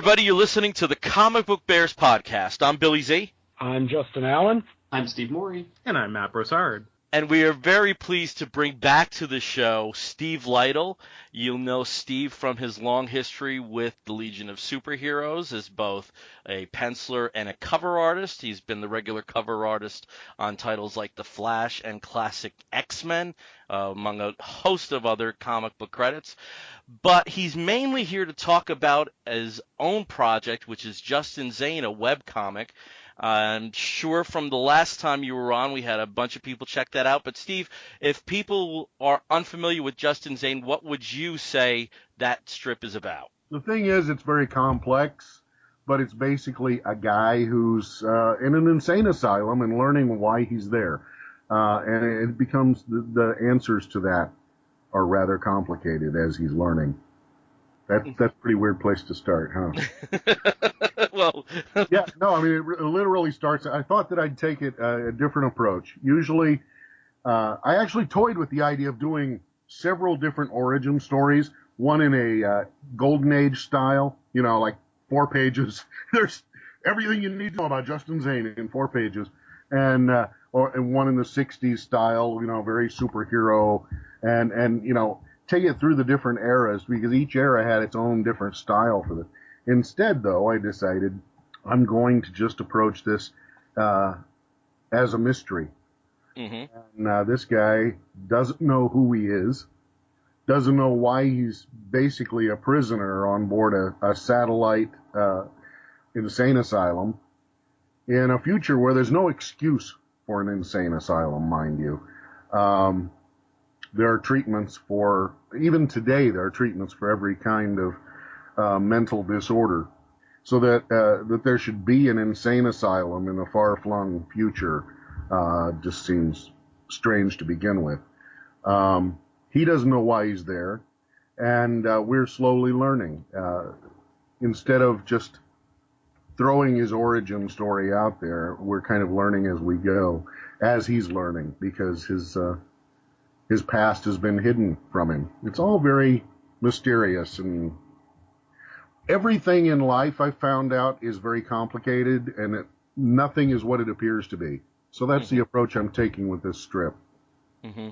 everybody. You're listening to the Comic Book Bears podcast. I'm Billy Z. I'm Justin Allen. I'm Steve Morey. And I'm Matt Broussard. And we are very pleased to bring back to the show Steve Lightle. You'll know Steve from his long history with the Legion of Superheroes as both a penciler and a cover artist. He's been the regular cover artist on titles like The Flash and classic X-Men, among a host of other comic book credits. But he's mainly here to talk about his own project, which is Justin Zane, a webcomic. I'm sure from the last time you were on, we had a bunch of people check that out. But, Steve, if people are unfamiliar with Justin Zane, what would you say that strip is about? The thing is, it's very complex, but it's basically a guy who's in an insane asylum and learning why he's there. And it becomes the answers to that are rather complicated as he's learning. That's a pretty weird place to start, huh? Well, yeah, no, I mean, it literally starts. I thought that I'd take it a different approach. Usually, I actually toyed with the idea of doing several different origin stories, one in a Golden Age style, like 4 pages. There's everything you need to know about Justin Zane in 4 pages, and one in the 60s style, very superhero, and take it through the different eras, because each era had its own different style for this. Instead, though, I decided I'm going to just approach this as a mystery. Mm-hmm. And this guy doesn't know who he is, doesn't know why he's basically a prisoner on board a satellite insane asylum in a future where there's no excuse for an insane asylum, mind you. There are treatments for, even today, there are treatments for every kind of mental disorder, so that there should be an insane asylum in the far-flung future just seems strange to begin with. He doesn't know why he's there, and we're slowly learning. Instead of just throwing his origin story out there, we're kind of learning as we go, as he's learning, because his past has been hidden from him. It's all very mysterious, and everything in life, I found out, is very complicated, and nothing is what it appears to be. So that's the approach I'm taking with this strip. Mm-hmm.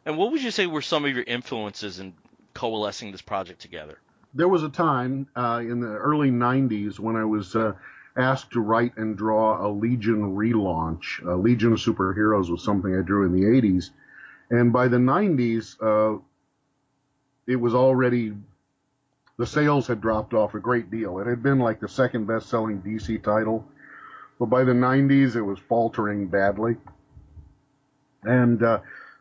And what would you say were some of your influences in coalescing this project together? There was a time in the early 90s when I was asked to write and draw a Legion relaunch. Legion of Superheroes was something I drew in the 80s. And by the 90s, it was already... the sales had dropped off a great deal. It had been like the second best-selling DC title, but by the 90s, it was faltering badly. And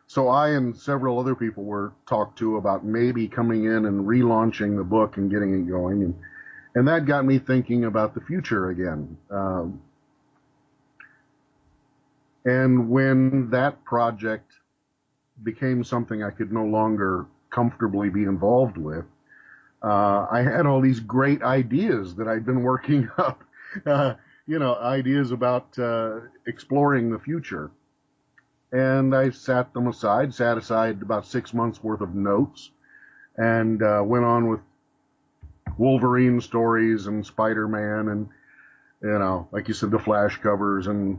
so I and several other people were talked to about maybe coming in and relaunching the book and getting it going. And that got me thinking about the future again. And when that project became something I could no longer comfortably be involved with, I had all these great ideas that I'd been working up, ideas about exploring the future. And I set aside about 6 months worth of notes, and went on with Wolverine stories and Spider-Man and, like you said, the Flash covers and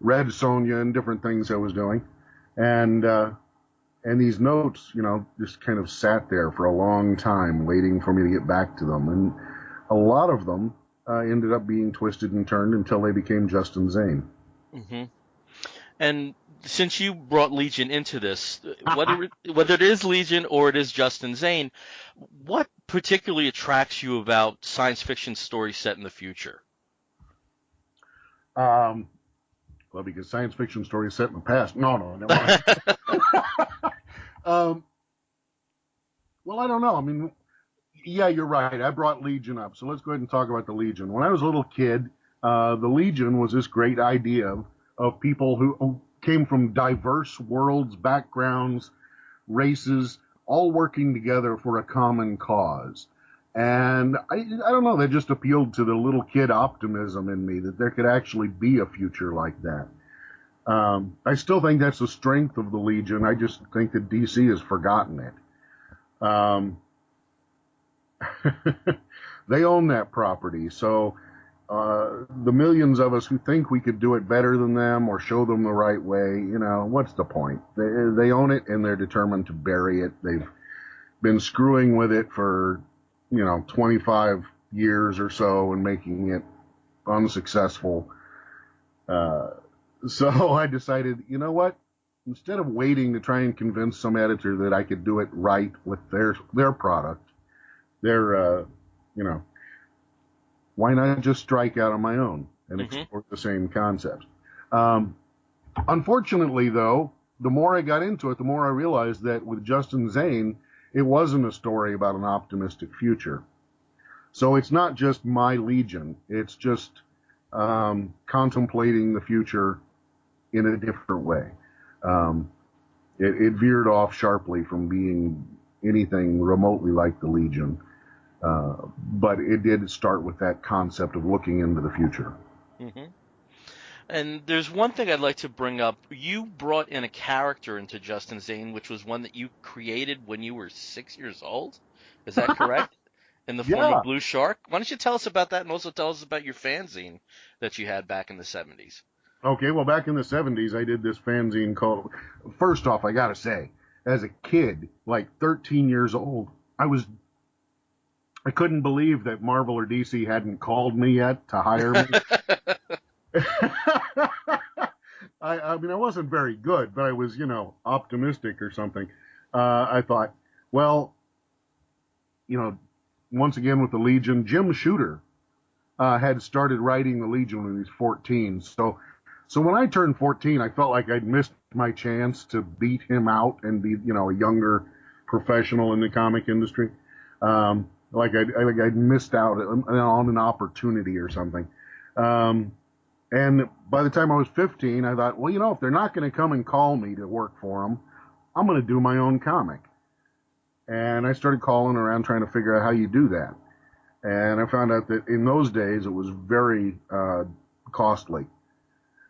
Red Sonja and different things I was doing. And these notes, just kind of sat there for a long time waiting for me to get back to them. And a lot of them ended up being twisted and turned until they became Justin Zane. Mm-hmm. And since you brought Legion into this, whether it is Legion or it is Justin Zane, what particularly attracts you about science fiction stories set in the future? Well, because science fiction stories set in the past. No, never mind. Well, I don't know. I mean, yeah, you're right. I brought Legion up. So let's go ahead and talk about the Legion. When I was a little kid, the Legion was this great idea of people who came from diverse worlds, backgrounds, races, all working together for a common cause. And I don't know, that just appealed to the little kid optimism in me, that there could actually be a future like that. I still think that's the strength of the Legion. I just think that DC has forgotten it. They own that property. So the millions of us who think we could do it better than them or show them the right way, what's the point? They own it, and they're determined to bury it. They've been screwing with it for, 25 years or so and making it unsuccessful. So I decided, you know what? Instead of waiting to try and convince some editor that I could do it right with their product, why not just strike out on my own and explore the same concepts? Unfortunately, though, the more I got into it, the more I realized that with Justin Zane, it wasn't a story about an optimistic future. So it's not just my Legion. It's just contemplating the future in a different way. It veered off sharply from being anything remotely like the Legion. But it did start with that concept of looking into the future. Mm-hmm. And there's one thing I'd like to bring up. You brought in a character into Justin Zane, which was one that you created when you were 6 years old. Is that correct? In the form of Blue Shark? Why don't you tell us about that, and also tell us about your fanzine that you had back in the 70s? Okay, well, back in the 70s, I did this fanzine called... First off, I gotta say, as a kid, like 13 years old, I couldn't believe that Marvel or DC hadn't called me yet to hire me. I mean, I wasn't very good, but I was, optimistic or something. I thought, well, once again with the Legion, Jim Shooter had started writing the Legion when he was 14. So when I turned 14, I felt like I'd missed my chance to beat him out and be, a younger professional in the comic industry. Like I'd missed out on an opportunity or something. And by the time I was 15, I thought, well, if they're not going to come and call me to work for them, I'm going to do my own comic. And I started calling around trying to figure out how you do that. And I found out that in those days it was very costly.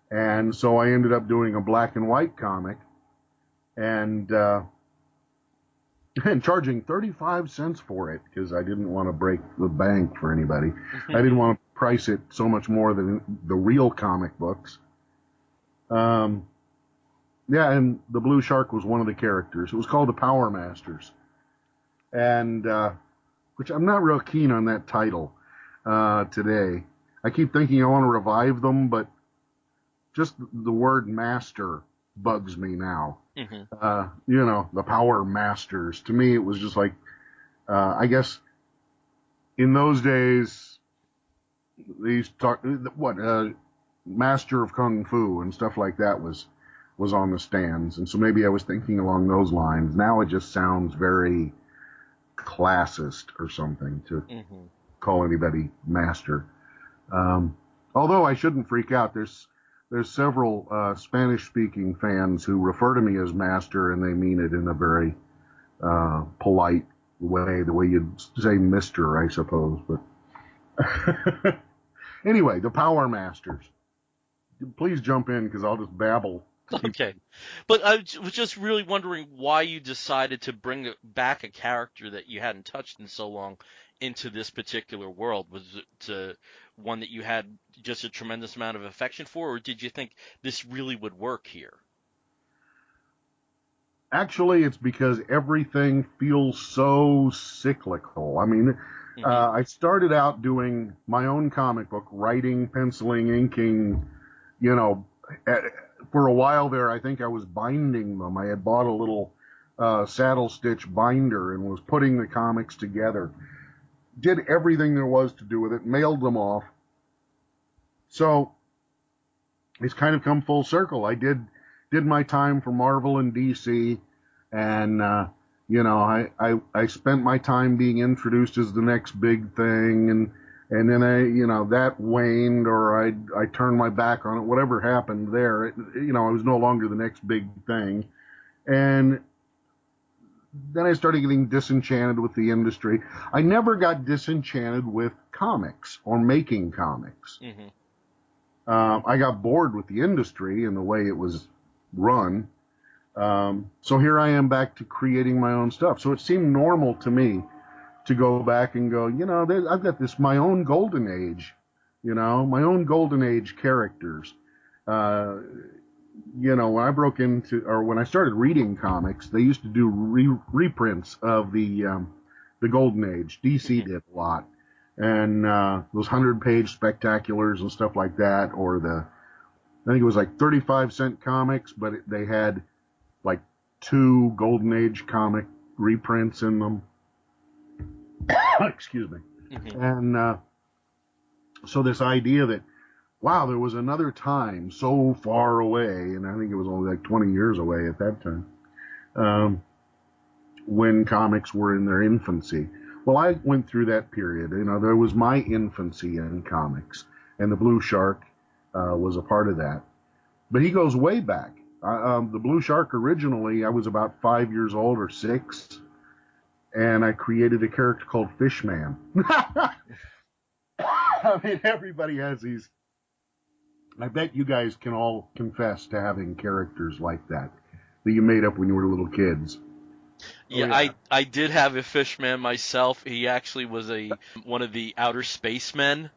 And so I ended up doing a black and white comic and charging 35 cents for it because I didn't want to break the bank for anybody. I didn't want to price it so much more than the real comic books. And the Blue Shark was one of the characters. It was called the Power Masters. And which I'm not real keen on that title today. I keep thinking I want to revive them, but just the word master bugs me now. The Power Masters. To me, it was just like, I guess in those days, these Master of Kung Fu and stuff like that was on the stands. And so maybe I was thinking along those lines. Now it just sounds very classist or something to call anybody master. Although I shouldn't freak out. There's several Spanish-speaking fans who refer to me as master, and they mean it in a very polite way, the way you'd say mister, I suppose. But anyway, the Power Masters. Please jump in, because I'll just babble. Okay. But I was just really wondering why you decided to bring back a character that you hadn't touched in so long into this particular world. Was it one that you had just a tremendous amount of affection for, or did you think this really would work here? Actually, it's because everything feels so cyclical. I mean, I started out doing my own comic book, writing, penciling, inking, for a while there, I think I was binding them. I had bought a little saddle stitch binder and was putting the comics together. Did everything there was to do with it, mailed them off. So it's kind of come full circle. I did my time for Marvel and DC, and I spent my time being introduced as the next big thing, and then that waned, or I turned my back on it. Whatever happened there, I was no longer the next big thing, and then I started getting disenchanted with the industry. I never got disenchanted with comics or making comics. I got bored with the industry and the way it was run. So here I am back to creating my own stuff. So it seemed normal to me to go back and go, I've got my own golden age, my own golden age characters. When I when I started reading comics, they used to do reprints of the golden age. DC did a lot. And those 100-page spectaculars and stuff like that, or I think it was like 35-cent comics, but they had like 2 Golden Age comic reprints in them. Excuse me. Mm-hmm. And so this idea that, wow, there was another time so far away, and I think it was only like 20 years away at that time, when comics were in their infancy. Well, I went through that period. There was my infancy in comics, and the Blue Shark was a part of that. But he goes way back. The Blue Shark, originally, I was about 5 years old or 6, and I created a character called Fishman. I mean, everybody has these. I bet you guys can all confess to having characters like that you made up when you were little kids. Yeah, oh, yeah. I did have a Fishman myself. He actually was one of the outer spacemen,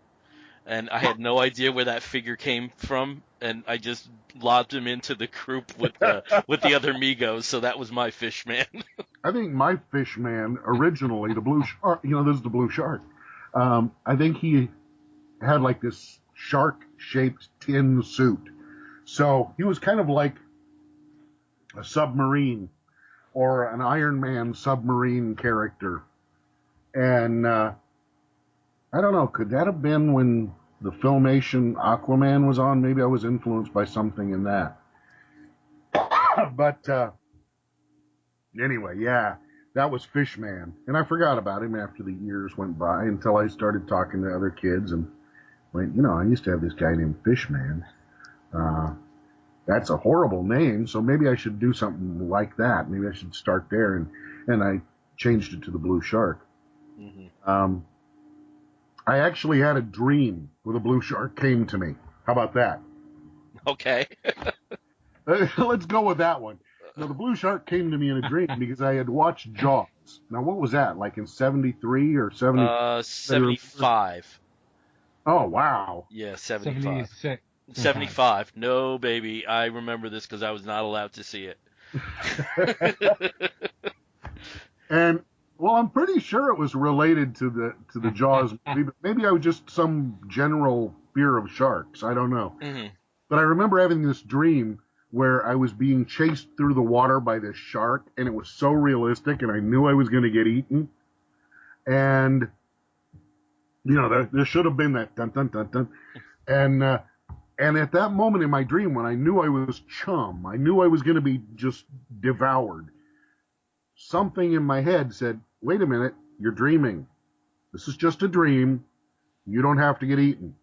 and I had no idea where that figure came from, and I just lobbed him into the group with the other Migos, so that was my Fishman. I think my Fishman, originally, the Blue Shark, this is the Blue Shark. I think he had like this shark-shaped tin suit. So he was kind of like a submarine, or an Iron Man submarine character. And I don't know, could that have been when the Filmation Aquaman was on? Maybe I was influenced by something in that. But anyway, yeah, that was Fishman. And I forgot about him after the years went by, until I started talking to other kids and went, I used to have this guy named Fishman. That's a horrible name, so maybe I should do something like that. Maybe I should start there, and I changed it to the Blue Shark. Mm-hmm. I actually had a dream where the Blue Shark came to me. How about that? Okay. Let's go with that one. Now, the Blue Shark came to me in a dream because I had watched Jaws. Now, what was that, like in 73 or 70? 75. Oh, wow. Yeah, 75. 76. 75. No, baby. I remember this because I was not allowed to see it. And, well, I'm pretty sure it was related to the Jaws movie, but maybe I was just some general fear of sharks. I don't know. Mm-hmm. But I remember having this dream where I was being chased through the water by this shark, and it was so realistic, and I knew I was going to get eaten. And, there should have been that dun dun dun dun. And at that moment in my dream, when I knew I was chum, I knew I was going to be just devoured, something in my head said, wait a minute, you're dreaming. This is just a dream. You don't have to get eaten.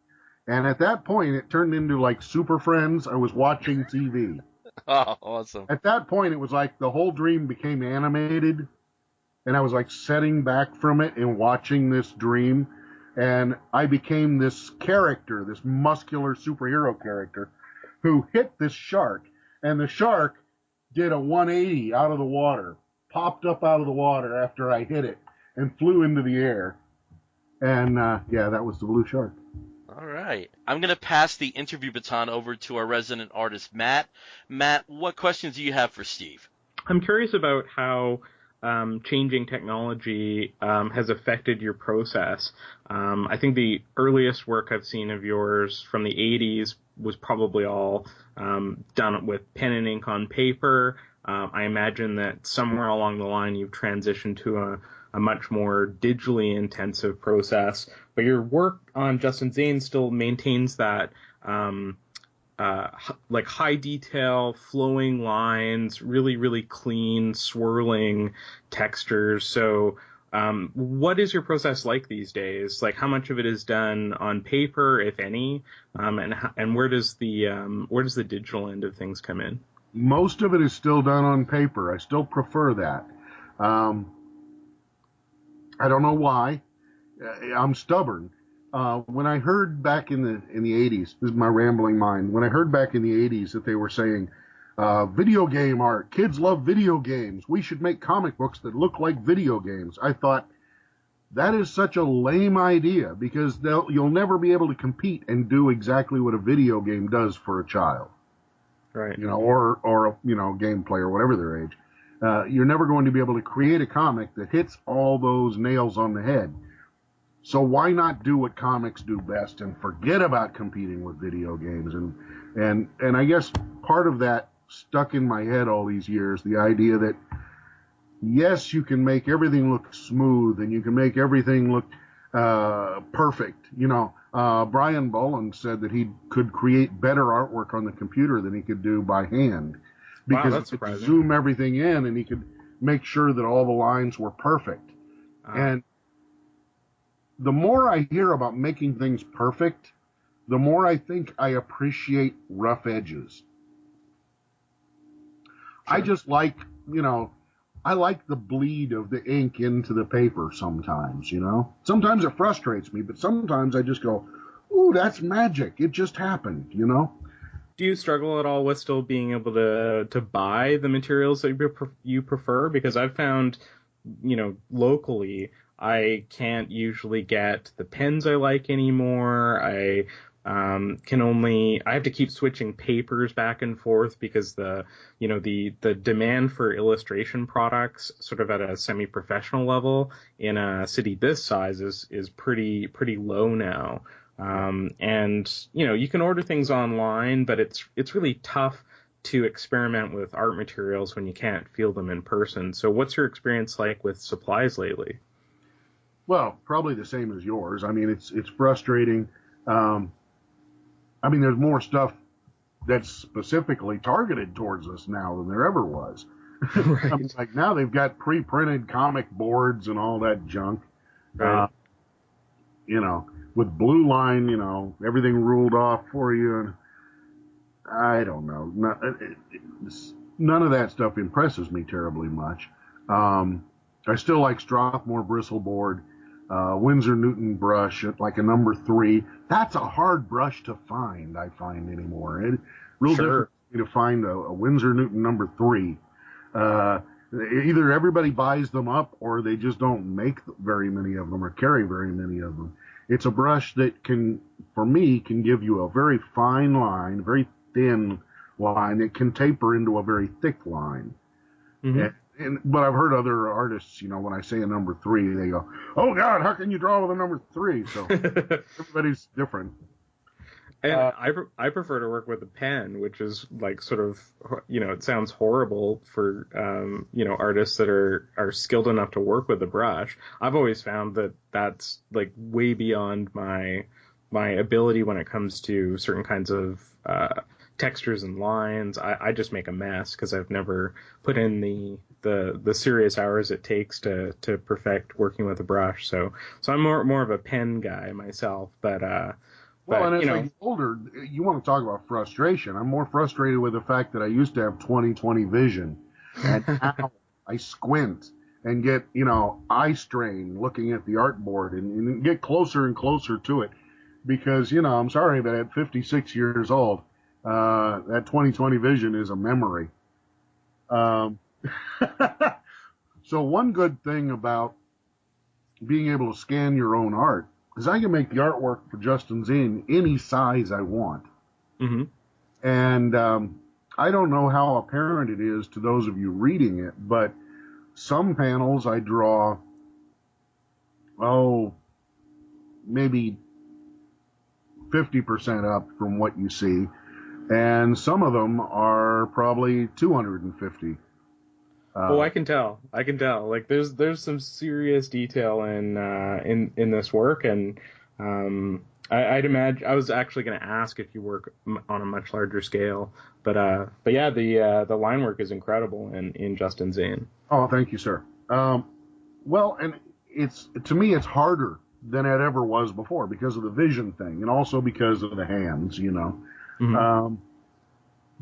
And at that point, it turned into like Super Friends. I was watching TV. Oh, awesome. At that point, it was like the whole dream became animated, and I was like setting back from it and watching this dream. And I became this character, this muscular superhero character, who hit this shark. And the shark did a 180 out of the water, popped up out of the water after I hit it, and flew into the air. And, that was the Blue Shark. All right. I'm going to pass the interview baton over to our resident artist, Matt. Matt, what questions do you have for Steve? I'm curious about how changing technology has affected your process. I think the earliest work I've seen of yours from the 80s was probably all done with pen and ink on paper. I imagine that somewhere along the line you've transitioned to a much more digitally intensive process. But your work on Justin Zane still maintains that like high detail, flowing lines, really, really clean, swirling textures. So what is your process like these days? Like, how much of it is done on paper, if any? And where does the digital end of things come in? Most of it is still done on paper. I still prefer that. I don't know why. I'm stubborn. When I heard back in the 80s, this is my rambling mind, when I heard back in the 80s that they were saying, video game art, kids love video games, we should make comic books that look like video games, I thought, that is such a lame idea because you'll never be able to compete and do exactly what a video game does for a child. Right. Or gameplay or whatever their age. You're never going to be able to create a comic that hits all those nails on the head. So why not do what comics do best and forget about competing with video games? And I guess part of that stuck in my head all these years, the idea that yes, you can make everything look smooth and you can make everything look perfect. Brian Boland said that he could create better artwork on the computer than he could do by hand because that's he could surprising. zoom everything in and he could make sure that all the lines were perfect. And the more I hear about making things perfect, the more I think I appreciate rough edges. Sure. I just like, I like the bleed of the ink into the paper sometimes, Sometimes it frustrates me, but sometimes I just go, ooh, that's magic. It just happened, Do you struggle at all with still being able to buy the materials that you prefer? Because I've found, locally, I can't usually get the pens I like anymore. I have to keep switching papers back and forth because the demand for illustration products sort of at a semi-professional level in a city this size is pretty low now. And you can order things online, but it's really tough to experiment with art materials when you can't feel them in person. So what's your experience like with supplies lately? Well, probably the same as yours. I mean, it's frustrating. There's more stuff that's specifically targeted towards us now than there ever was. Right. Like now they've got pre-printed comic boards and all that junk. Right. With Blue Line, everything ruled off for you. And I don't know. None of that stuff impresses me terribly much. I still like Strathmore Bristleborn, Winsor Newton brush at like a number 3. That's a hard brush to find, I find anymore. It's real difficult to find a Winsor Newton number 3. Either everybody buys them up or they just don't make very many of them or carry very many of them. It's a brush that for me, can give you a very fine line, very thin line. It can taper into a very thick line. Mm-hmm. But I've heard other artists, when I say a number 3, they go, "Oh God, how can you draw with a number 3?" So everybody's different. And I prefer to work with a pen, which is like sort of, it sounds horrible for, artists that are skilled enough to work with a brush. I've always found that that's like way beyond my ability when it comes to certain kinds of textures and lines. I just make a mess because I've never put in the serious hours it takes to perfect working with a brush. So I'm more of a pen guy myself, but and as I get older, you want to talk about frustration. I'm more frustrated with the fact that I used to have 20/20 vision, and now I squint and get, eye strain looking at the artboard and get closer and closer to it because, I'm sorry, but at 56 years old, that 20/20 vision is a memory. So one good thing about being able to scan your own art is I can make the artwork for Justin Zane any size I want. Mm-hmm. And I don't know how apparent it is to those of you reading it, but some panels I draw, maybe 50% up from what you see, and some of them are probably 250. I can tell. Like there's some serious detail in this work, and I'd imagine I was actually going to ask if you work on a much larger scale, but yeah, the line work is incredible in Justin Zane. Oh, thank you, sir. Well, and to me it's harder than it ever was before because of the vision thing, and also because of the hands, Mm-hmm.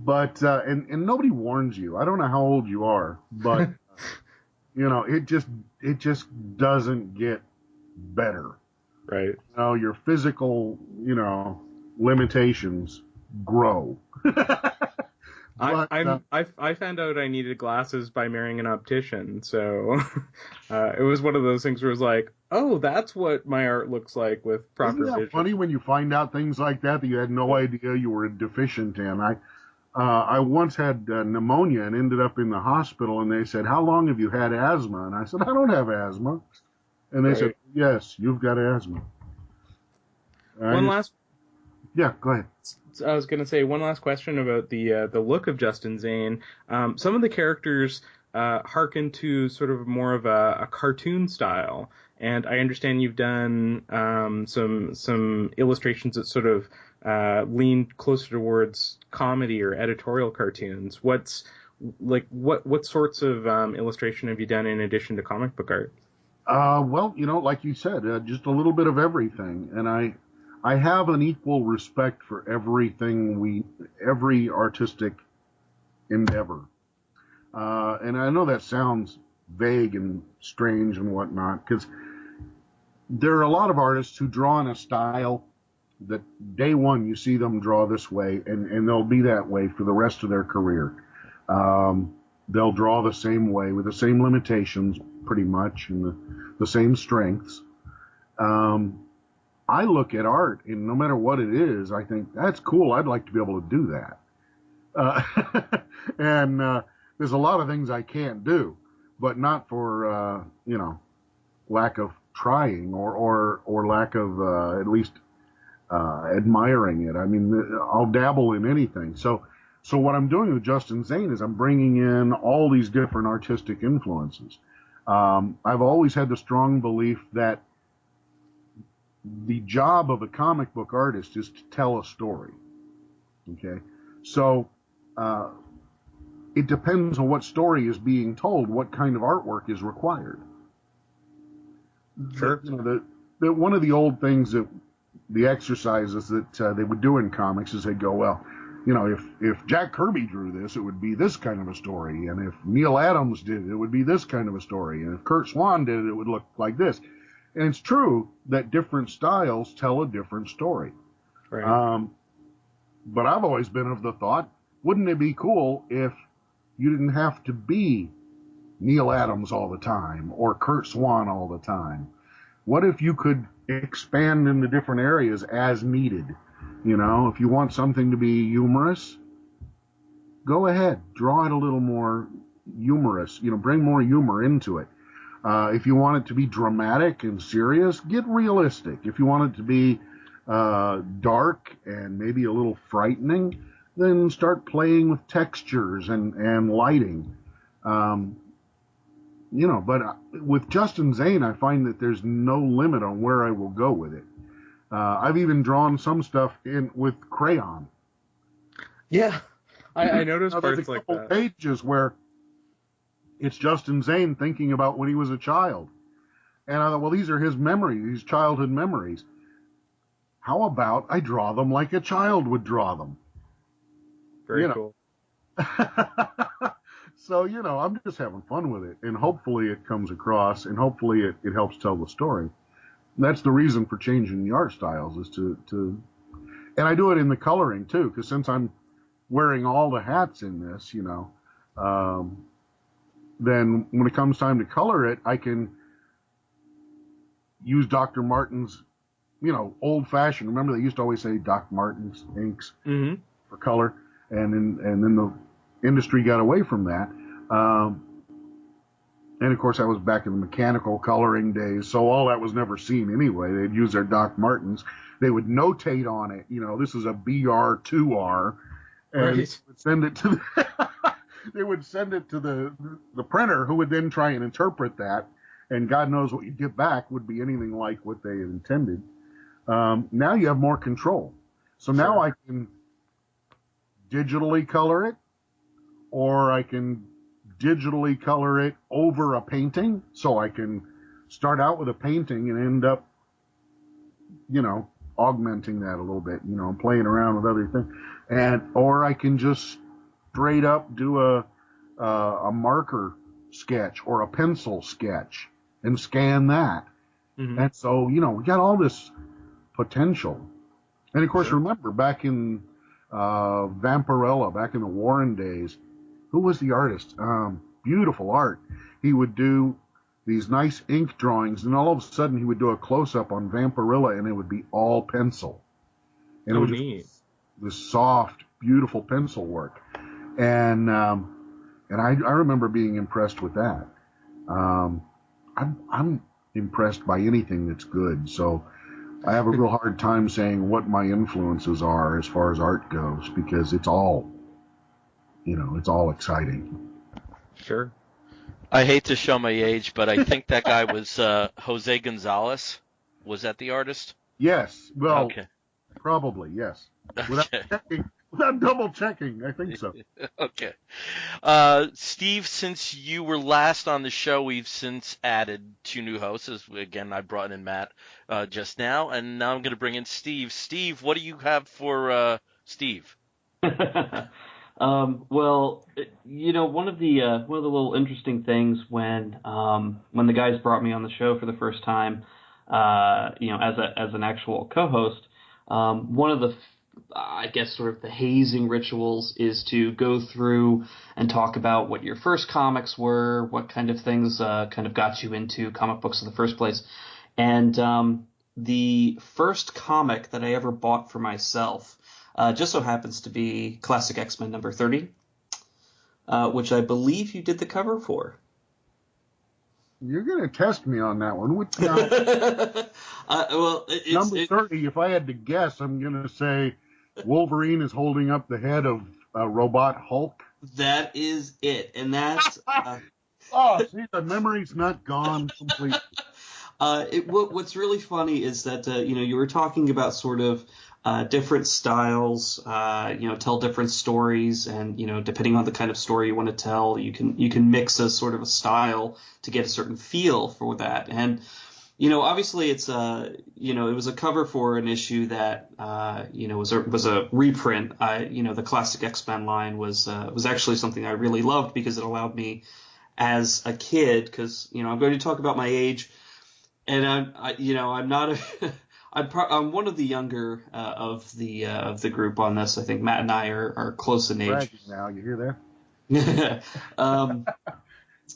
But nobody warns you. I don't know how old you are, but it just doesn't get better. Right. Your physical, limitations grow. I found out I needed glasses by marrying an optician, so it was one of those things where it was like, oh, that's what my art looks like with proper Isn't that vision. funny when you find out things like that you had no idea you were deficient in? I once had pneumonia and ended up in the hospital, and they said, "How long have you had asthma?" And I said, "I don't have asthma." And they said, "Yes, you've got asthma." Yeah, go ahead. I was going to say one last question about the look of Justin Zane. Some of the characters hearken to sort of more of a cartoon style, and I understand you've done some illustrations that sort of lean closer towards comedy or editorial cartoons. What sorts of illustration have you done in addition to comic book art? Well, like you said, just a little bit of everything, and I have an equal respect for every artistic endeavor. And I know that sounds vague and strange and whatnot, because there are a lot of artists who draw in a style that day one you see them draw this way, and they'll be that way for the rest of their career. They'll draw the same way with the same limitations, pretty much, and the same strengths. I look at art, and no matter what it is, I think, that's cool. I'd like to be able to do that. And there's a lot of things I can't do, but not for, lack of trying or lack of at least admiring it. I mean, I'll dabble in anything. So what I'm doing with Justin Zane is I'm bringing in all these different artistic influences. I've always had the strong belief that the job of a comic book artist is to tell a story. Okay? So, it depends on what story is being told, what kind of artwork is required. Sure. One of the old things the exercises that they would do in comics is they'd go, well, if Jack Kirby drew this, it would be this kind of a story. And if Neil Adams did it, it would be this kind of a story. And if Kurt Swan did it, it would look like this. And it's true that different styles tell a different story. Right. But I've always been of the thought, wouldn't it be cool if you didn't have to be Neil Adams all the time or Kurt Swan all the time? What if you could expand into different areas as needed? If you want something to be humorous, go ahead, draw it a little more humorous, bring more humor into it. If you want it to be dramatic and serious, get realistic. If you want it to be dark and maybe a little frightening, then start playing with textures and lighting. But with Justin Zane, I find that there's no limit on where I will go with it. I've even drawn some stuff with crayon. Yeah, I noticed parts like that. There's a couple pages where it's Justin Zane thinking about when he was a child. And I thought, well, these are his memories, these childhood memories. How about I draw them like a child would draw them? Very cool. So, I'm just having fun with it. And hopefully it comes across, and hopefully it helps tell the story. And that's the reason for changing the art styles, is to and I do it in the coloring, too, because since I'm wearing all the hats in this, then when it comes time to color it, I can use Dr. Martin's, old-fashioned. Remember, they used to always say Doc Martin's inks for color, and then the industry got away from that. And, of course, that was back in the mechanical coloring days, so all that was never seen anyway. They'd use their Doc Martens. They would notate on it, this is a BR2R, and right. send it to they would send it to the printer, who would then try and interpret that, and God knows what you get back would be anything like what they had intended. Now you have more control. So now I can digitally color it, or I can digitally color it over a painting. So I can start out with a painting and end up, augmenting that a little bit, and playing around with other things. Or I can just straight up do a marker sketch or a pencil sketch and scan that. Mm-hmm. And so, we got all this potential. And of course, remember back in Vampirella back in the Warren days. Who was the artist? Beautiful art. He would do these nice ink drawings, and all of a sudden he would do a close-up on Vampirella, and it would be all pencil. And it would neat. just this soft, beautiful pencil work. And I remember being impressed with that. I'm impressed by anything that's good, so I have a real hard time saying what my influences are as far as art goes, because it's all exciting. Sure. I hate to show my age, but I think that guy was Jose Gonzalez. Was that the artist? Yes. Well, Okay. Probably, yes. Okay. Without double checking, I think so. Okay. Steve, since you were last on the show, we've since added 2 new hosts. Again, I brought in Matt just now, and now I'm going to bring in Steve. Steve, what do you have for Steve? Well, one of the little interesting things when the guys brought me on the show for the first time, as an actual co-host, one of the, I guess, sort of the hazing rituals is to go through and talk about what your first comics were, what kind of things kind of got you into comic books in the first place. And the first comic that I ever bought for myself just so happens to be Classic X-Men number 30, which I believe you did the cover for. You're going to test me on that one. Number 30, if I had to guess, I'm going to say Wolverine is holding up the head of Robot Hulk. That is it. And that's... See, the memory's not gone completely. What's really funny is that, you were talking about sort of different styles, tell different stories, and, depending on the kind of story you want to tell, you can mix a sort of a style to get a certain feel for that. And, obviously it's it was a cover for an issue that, was a reprint. The Classic X-Men line was actually something I really loved because it allowed me as a kid, because, I'm going to talk about my age, and I'm not I'm one of the younger of the group on this. I think Matt and I are close in age. Bragging now, you hear that?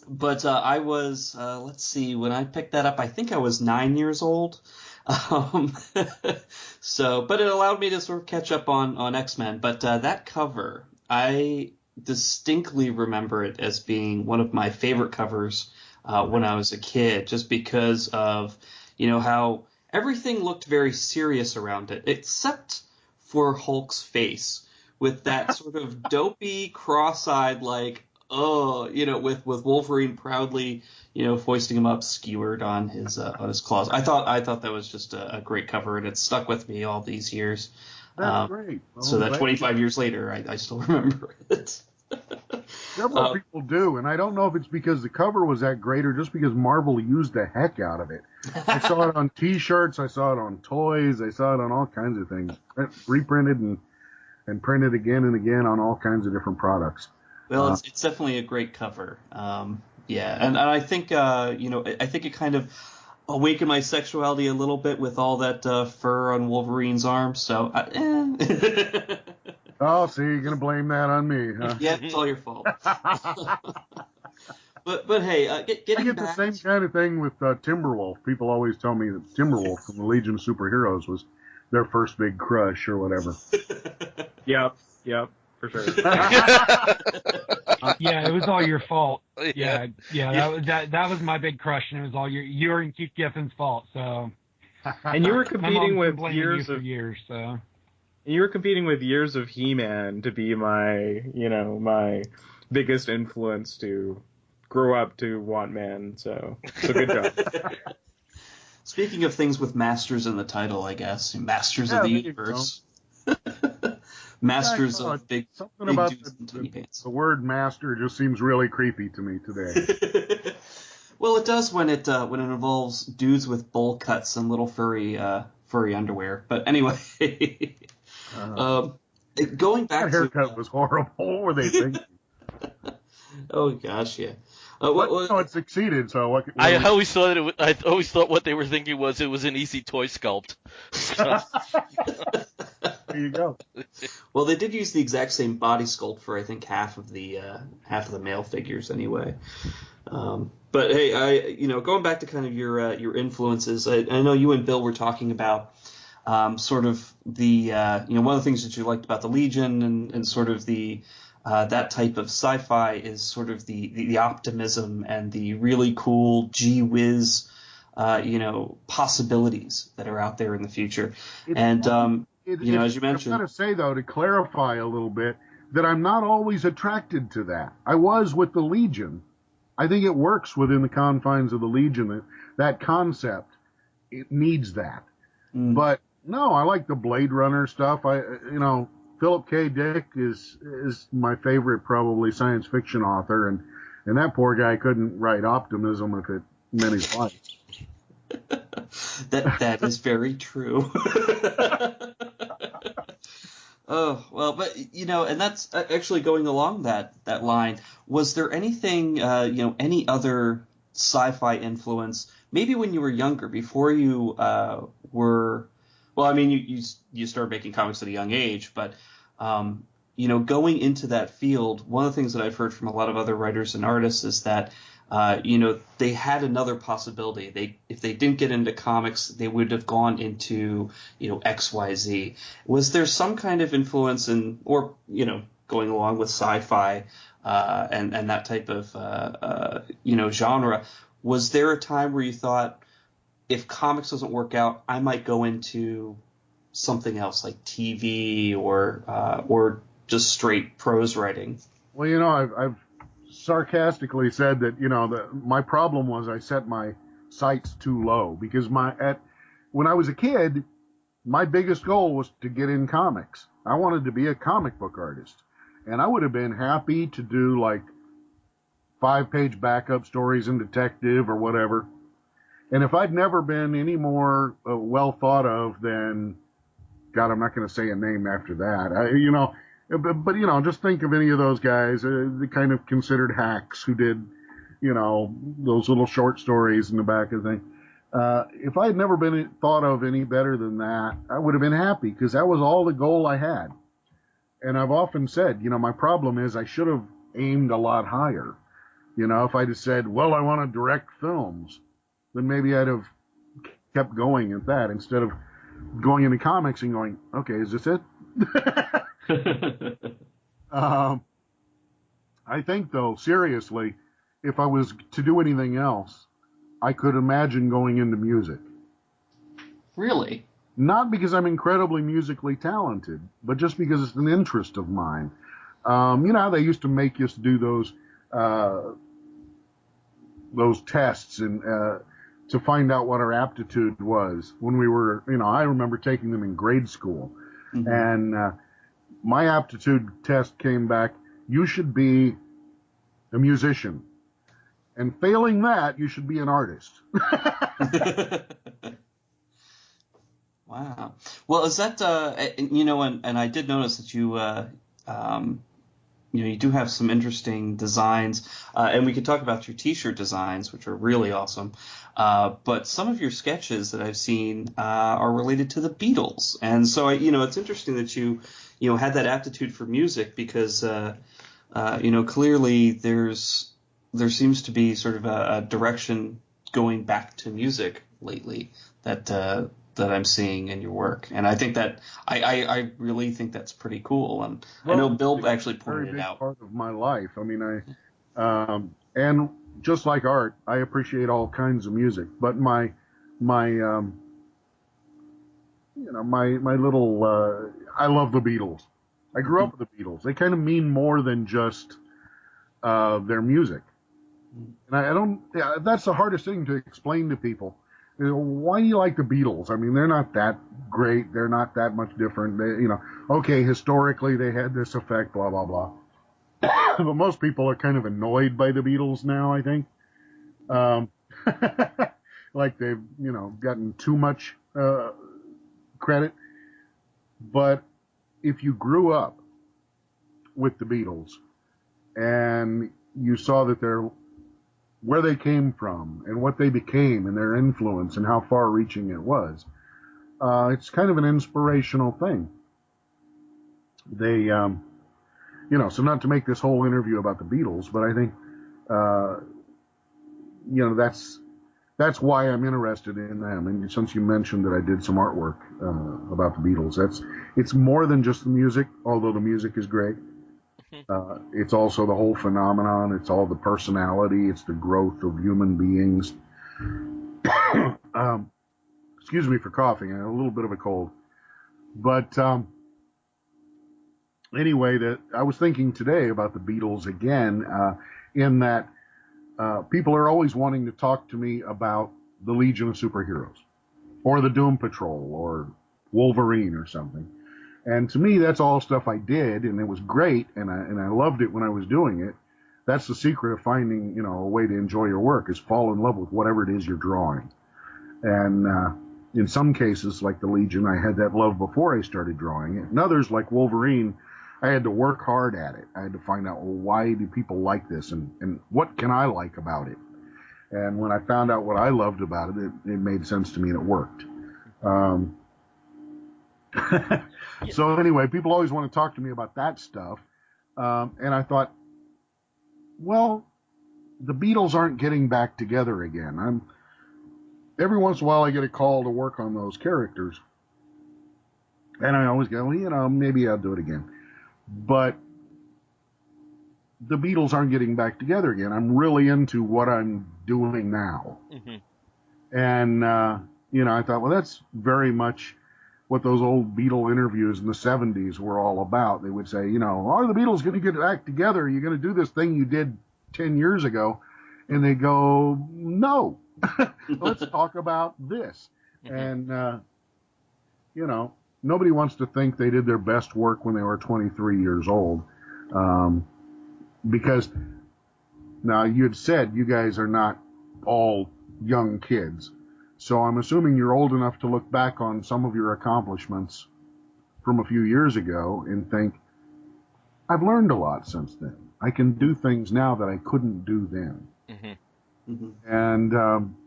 But I was, let's see, when I picked that up, I think I was 9 years old. But it allowed me to sort of catch up on X-Men. But that cover, I distinctly remember it as being one of my favorite covers when I was a kid, just because of, how everything looked very serious around it, except for Hulk's face, with that sort of dopey, cross-eyed, with Wolverine proudly, foisting him up, skewered on his claws. I thought that was just a great cover, and it stuck with me all these years. That's great. Well, so that 25 years later, I still remember it. Several people do, and I don't know if it's because the cover was that great or just because Marvel used the heck out of it. I saw it on T-shirts, I saw it on toys, I saw it on all kinds of things, reprinted and printed again and again on all kinds of different products. Well, it's definitely a great cover. And I think I think it kind of awakened my sexuality a little bit with all that fur on Wolverine's arms. So, Oh, see, you're gonna blame that on me, huh? Yeah, it's all your fault. But hey, getting I get back the same kind of thing with Timberwolf. People always tell me that Timberwolf from the Legion of Superheroes was their first big crush or whatever. Yep, for sure. Yeah, it was all your fault. Yeah. That was my big crush, and it was all your and Keith Giffen's fault. So, And you were competing with years. So. You were competing with years of He-Man to be my biggest influence to grow up to want man. So good job. Speaking of things with masters in the title, I guess Masters of the Universe. Masters of big about dudes in tiny pants. The word master just seems really creepy to me today. Well, it does when it involves dudes with bowl cuts and little furry underwear. But anyway, going back that haircut was horrible. What were they thinking? Oh gosh, yeah. No, it succeeded. So I always thought what they were thinking was it was an easy toy sculpt. There you go. Well, they did use the exact same body sculpt for I think half of the male figures anyway. But hey, going back to kind of your influences, I know you and Bill were talking about sort of the one of the things that you liked about the Legion and sort of the that type of sci-fi is sort of the optimism and the really cool gee whiz possibilities that are out there in the future. As you mentioned, I've got to say though, to clarify a little bit, that I'm not always attracted to that. I was with the Legion. I think it works within the confines of the Legion. That concept, it needs that. But no, I like the Blade Runner stuff. Philip K. Dick is my favorite probably science fiction author, and that poor guy couldn't write optimism if it meant his life. That is very true. Oh, well, but, and that's actually going along that line. Was there anything, any other sci-fi influence, maybe when you were younger, before you were, well, I mean, you started making comics at a young age, but, going into that field, one of the things that I've heard from a lot of other writers and artists is that, they had another possibility. If they didn't get into comics, they would have gone into, XYZ. Was there some kind of influence going along with sci-fi, and that type of, genre? Was there a time where you thought, if comics doesn't work out, I might go into something else like TV or just straight prose writing? Well, I've sarcastically said that my problem was I set my sights too low, because when I was a kid, my biggest goal was to get in comics. I wanted to be a comic book artist, and I would have been happy to do like 5-page backup stories in Detective or whatever. And if I'd never been any more well thought of than, God, I'm not going to say a name after that. But just think of any of those guys, the kind of considered hacks who did, those little short stories in the back of the thing. If I had never been thought of any better than that, I would have been happy, because that was all the goal I had. And I've often said, my problem is I should have aimed a lot higher. If I'd have said, well, I want to direct films, then maybe I'd have kept going at that instead of going into comics and going, okay, is this it? I think, though, seriously, if I was to do anything else, I could imagine going into music. Really? Not because I'm incredibly musically talented, but just because it's an interest of mine. How they used to make us do those tests and to find out what our aptitude was when we were, I remember taking them in grade school. Mm-hmm. And my aptitude test came back, you should be a musician. And failing that, you should be an artist. Wow. Well, is that, and I did notice that you, you do have some interesting designs, and we could talk about your T-shirt designs, which are really awesome. But some of your sketches that I've seen are related to the Beatles, and so it's interesting that you had that aptitude for music, because clearly there seems to be sort of a direction going back to music lately that I'm seeing in your work, and I think that I really think that's pretty cool. And I know Bill actually pointed it out. Part of my life. I mean, and just like art, I appreciate all kinds of music. But my little, I love the Beatles. I grew up with the Beatles. They kind of mean more than just their music. And I don't. Yeah, that's the hardest thing to explain to people. Why do you like the Beatles? I mean, they're not that great. They're not that much different. Okay, historically they had this effect, blah, blah, blah. But most people are kind of annoyed by the Beatles now, I think. Like they've, gotten too much credit. But if you grew up with the Beatles and you saw that where they came from and what they became and their influence and how far-reaching it was. It's kind of an inspirational thing. they, so not to make this whole interview about the Beatles, but I think, that's why I'm interested in them. And since you mentioned that I did some artwork about the Beatles, it's more than just the music, although the music is great. It's also the whole phenomenon. It's all the personality. It's the growth of human beings. Excuse me for coughing. I have a little bit of a cold. But anyway, I was thinking today about the Beatles again, in that people are always wanting to talk to me about the Legion of Superheroes, or the Doom Patrol, or Wolverine, or something. And to me, that's all stuff I did, and it was great, and I loved it when I was doing it. That's the secret of finding, a way to enjoy your work, is fall in love with whatever it is you're drawing. And in some cases, like the Legion, I had that love before I started drawing it. In others, like Wolverine, I had to work hard at it. I had to find out, well, why do people like this, and what can I like about it? And when I found out what I loved about it, it made sense to me, and it worked. So anyway, people always want to talk to me about that stuff. And I thought, well, the Beatles aren't getting back together again. Every once in a while I get a call to work on those characters. And I always go, well, maybe I'll do it again. But the Beatles aren't getting back together again. I'm really into what I'm doing now. Mm-hmm. And, I thought, well, that's very much what those old Beatle interviews in the 70s were all about. They would say, are the Beatles going to get back together? Are you going to do this thing you did 10 years ago? And they go, no, let's talk about this. Mm-hmm. And, nobody wants to think they did their best work when they were 23 years old. Because now you had said you guys are not all young kids. So I'm assuming you're old enough to look back on some of your accomplishments from a few years ago and think, I've learned a lot since then. I can do things now that I couldn't do then. Mm-hmm. Mm-hmm. And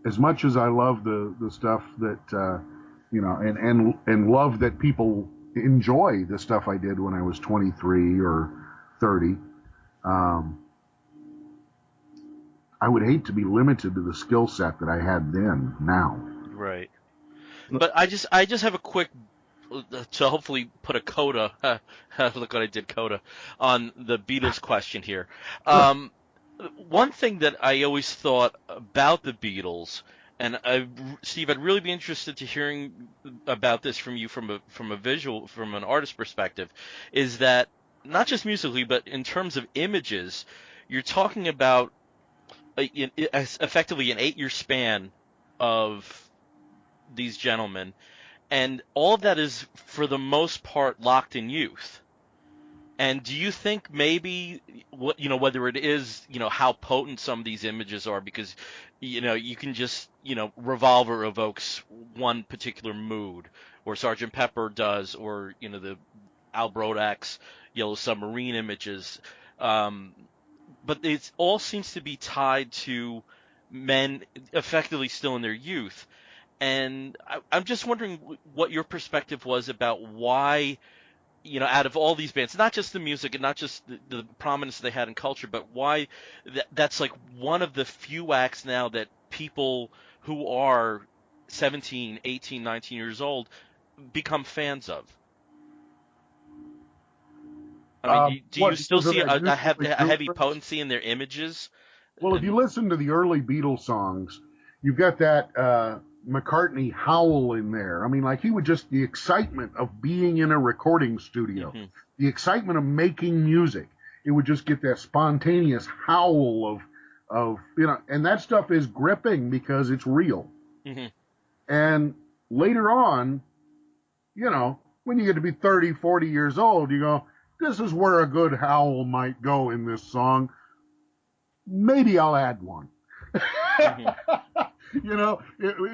as much as I love the stuff that, and love that people enjoy the stuff I did when I was 23 or 30, I would hate to be limited to the skill set that I had then, now. Right. But I just have a quick, to hopefully put a coda, look what I did, coda, on the Beatles question here. One thing that I always thought about the Beatles, and Steve, I'd really be interested to hearing about this from you from an artist perspective, is that not just musically, but in terms of images, you're talking about effectively an 8-year span of these gentlemen, and all of that is for the most part locked in youth. And do you think maybe whether it is how potent some of these images are, because you can just Revolver evokes one particular mood, or Sgt. Pepper does, or the Al Brodak's Yellow Submarine images, but it all seems to be tied to men effectively still in their youth. And I'm just wondering what your perspective was about why, out of all these bands, not just the music and not just the prominence they had in culture, but why that's like one of the few acts now that people who are 17, 18, 19 years old become fans of. I mean, do you still see a heavy potency in their images? Well, if you listen to the early Beatles songs, you've got that McCartney howl in there. I mean, like he would just, the excitement of being in a recording studio, mm-hmm. the excitement of making music, it would just get that spontaneous howl of and that stuff is gripping because it's real. Mm-hmm. And later on, when you get to be 30, 40 years old, you go, this is where a good howl might go in this song. Maybe I'll add one. Mm-hmm.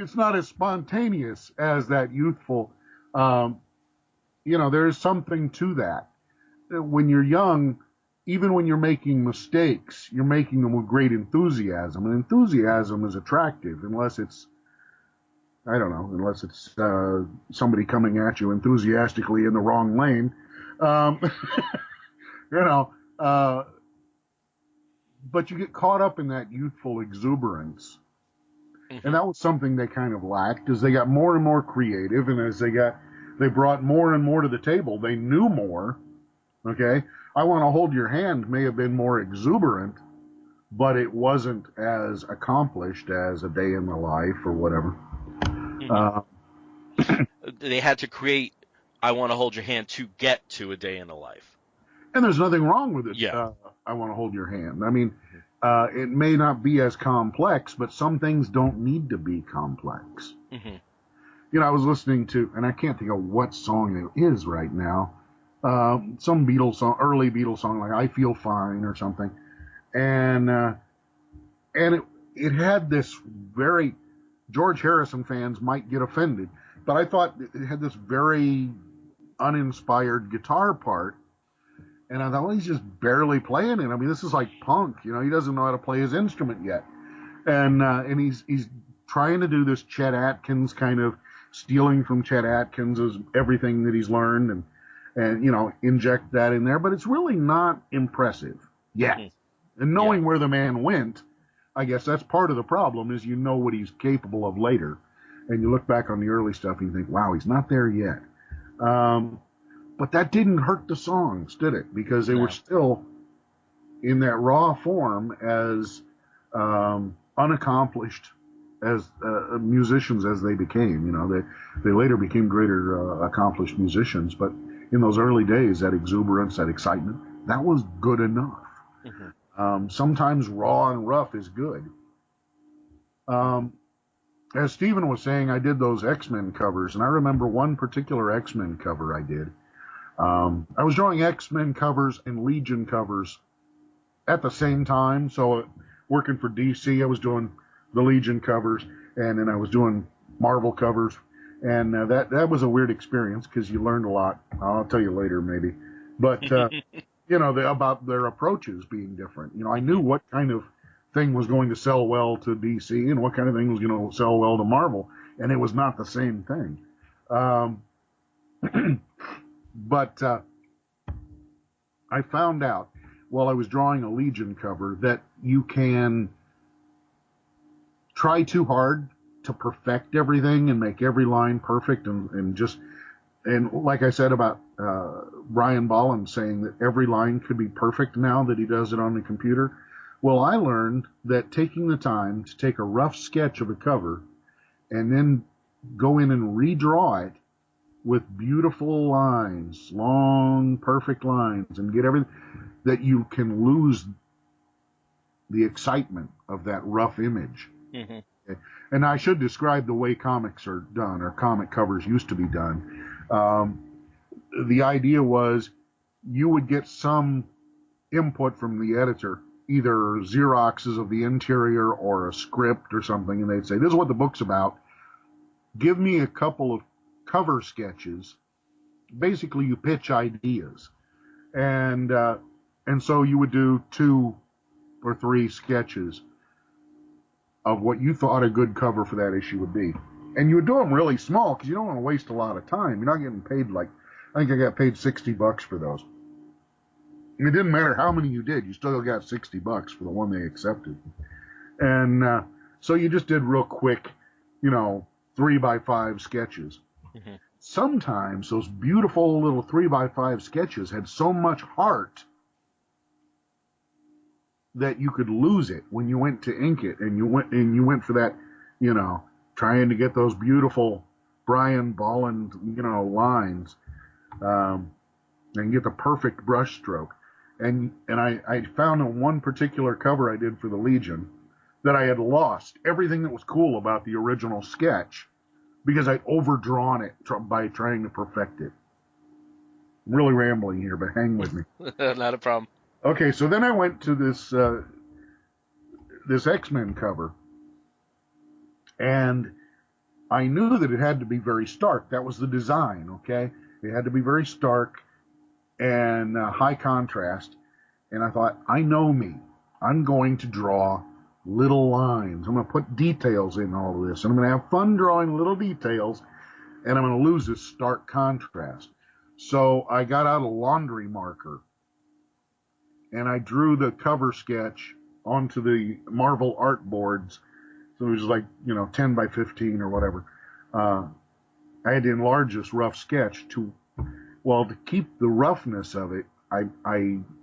It's not as spontaneous as that youthful. There's something to that. When you're young, even when you're making mistakes, you're making them with great enthusiasm. And enthusiasm is attractive unless it's somebody coming at you enthusiastically in the wrong lane. Um, you know, but you get caught up in that youthful exuberance. Mm-hmm. And that was something they kind of lacked as they got more and more creative, and as they brought more and more to the table. They knew more. Okay, I Want to Hold Your Hand may have been more exuberant, but it wasn't as accomplished as A Day in the Life or whatever. Mm-hmm. They had to create I Want to Hold Your Hand to get to A Day in the Life. And there's nothing wrong with it. Yeah. I Want to Hold Your Hand. I mean, it may not be as complex, but some things don't need to be complex. Mm-hmm. You know, I was listening to, and I can't think of what song it is right now, some Beatles song, early Beatles song, like I Feel Fine or something. And it had this very, George Harrison fans might get offended, but I thought it had this very uninspired guitar part. And I thought, well, he's just barely playing it. I mean, this is like punk, you know, he doesn't know how to play his instrument yet. And he's trying to do this Chet Atkins kind of stealing from Chet Atkins as everything that he's learned and, you know, inject that in there. But it's really not impressive yet. Mm-hmm. And knowing where the man went, I guess that's part of the problem is you know what he's capable of later. And you look back on the early stuff and you think, wow, he's not there yet. But that didn't hurt the songs, did it? Because they were still in that raw form as unaccomplished as musicians as they became. You know, they later became greater accomplished musicians, but in those early days, that exuberance, that excitement, that was good enough. Mm-hmm. Sometimes raw and rough is good. As Stephen was saying, I did those X-Men covers, and I remember one particular X-Men cover I did. I was drawing X-Men covers and Legion covers at the same time. So working for DC, I was doing the Legion covers, and then I was doing Marvel covers. And that was a weird experience because you learned a lot. I'll tell you later maybe. But, you know, about their approaches being different. You know, I knew what kind of thing was going to sell well to DC and what kind of thing was going to sell well to Marvel. And it was not the same thing. But I found out while I was drawing a Legion cover that you can try too hard to perfect everything and make every line perfect and like I said about Brian Bolland saying that every line could be perfect now that he does it on the computer. Well, I learned that taking the time to take a rough sketch of a cover and then go in and redraw it with beautiful lines, long, perfect lines, and get everything, that you can lose the excitement of that rough image. Mm-hmm. Okay. And I should describe the way comics are done, or comic covers used to be done. The idea was you would get some input from the editor, either Xeroxes of the interior or a script or something, and they'd say, this is what the book's about. Give me a couple of cover sketches. Basically, you pitch ideas. And so you would do 2 or 3 sketches of what you thought a good cover for that issue would be. And you would do them really small because you don't want to waste a lot of time. You're not getting paid I think I got paid $60 for those. And it didn't matter how many you did. You still got $60 for the one they accepted. And so you just did real quick, 3x5 sketches. Mm-hmm. Sometimes those beautiful little 3x5 sketches had so much heart that you could lose it when you went to ink it, and you went for that, trying to get those beautiful Brian Bolland, lines, and get the perfect brush stroke. And I found on one particular cover I did for the Legion that I had lost everything that was cool about the original sketch because I'd overdrawn it by trying to perfect it. I'm really rambling here, but hang with me. Not a problem. Okay, so then I went to this X-Men cover, and I knew that it had to be very stark. That was the design, okay? It had to be very stark and high contrast. And I thought, I know me. I'm going to draw little lines. I'm going to put details in all of this. And I'm going to have fun drawing little details, and I'm going to lose this stark contrast. So I got out a laundry marker and I drew the cover sketch onto the Marvel art boards. So it was like, 10 by 15 or whatever. I had to enlarge this rough sketch to keep the roughness of it.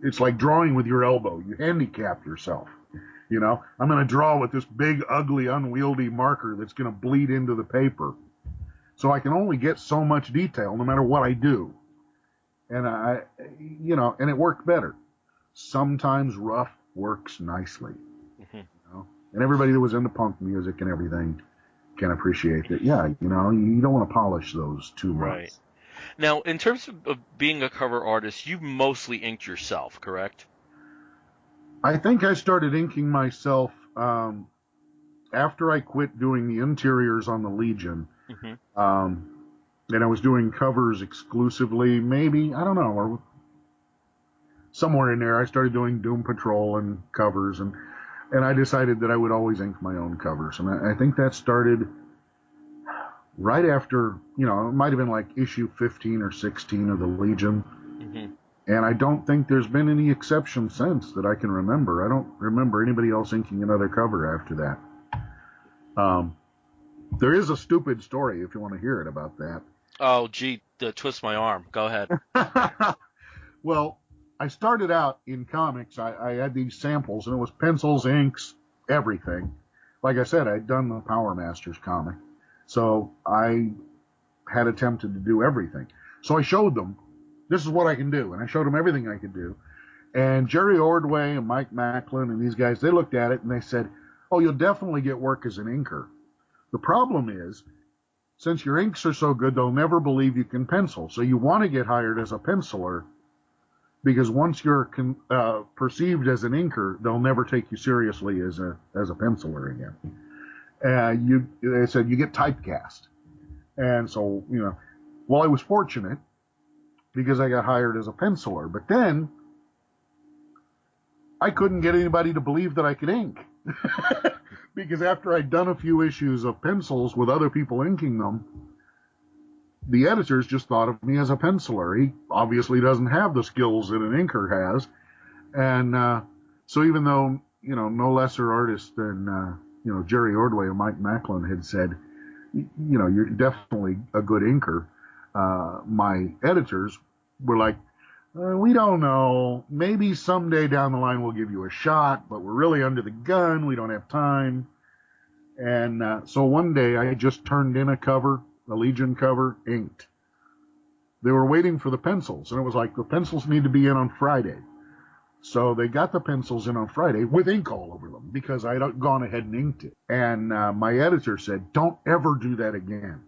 It's like drawing with your elbow. You handicap yourself. I'm going to draw with this big, ugly, unwieldy marker that's going to bleed into the paper. So I can only get so much detail no matter what I do. And and it worked better. Sometimes rough works nicely. Mm-hmm. And everybody that was into punk music and everything can appreciate that. Yeah, you don't want to polish those too much. Right. Now, in terms of being a cover artist, you mostly inked yourself, correct? I think I started inking myself after I quit doing the interiors on the Legion. Mm-hmm. And I was doing covers exclusively, maybe, I don't know, or somewhere in there I started doing Doom Patrol and covers, and I decided that I would always ink my own covers. And I think that started right after, it might have been like issue 15 or 16 of the Legion. Mm-hmm. And I don't think there's been any exception since that I can remember. I don't remember anybody else inking another cover after that. There is a stupid story, if you want to hear it, about that. Oh, gee, twist my arm. Go ahead. Well, I started out in comics. I had these samples, and it was pencils, inks, everything. Like I said, I'd done the Power Masters comic. So I had attempted to do everything. So I showed them, this is what I can do. And I showed them everything I could do. And Jerry Ordway and Mike Macklin and these guys, they looked at it and they said, oh, you'll definitely get work as an inker. The problem is, since your inks are so good, they'll never believe you can pencil. So you want to get hired as a penciler, because once you're perceived as an inker, they'll never take you seriously as a penciler again. They said you get typecast. And so, I was fortunate because I got hired as a penciler. But then I couldn't get anybody to believe that I could ink. Because after I'd done a few issues of pencils with other people inking them, the editors just thought of me as a penciler. He obviously doesn't have the skills that an inker has. And so even though, no lesser artists than, Jerry Ordway and Mike Macklin had said, you're definitely a good inker, my editors were like, we don't know. Maybe someday down the line we'll give you a shot, but we're really under the gun. We don't have time. And so one day I just turned in a Legion cover, inked. They were waiting for the pencils, and it was like the pencils need to be in on Friday. So they got the pencils in on Friday with ink all over them because I'd gone ahead and inked it. And my editor said, don't ever do that again.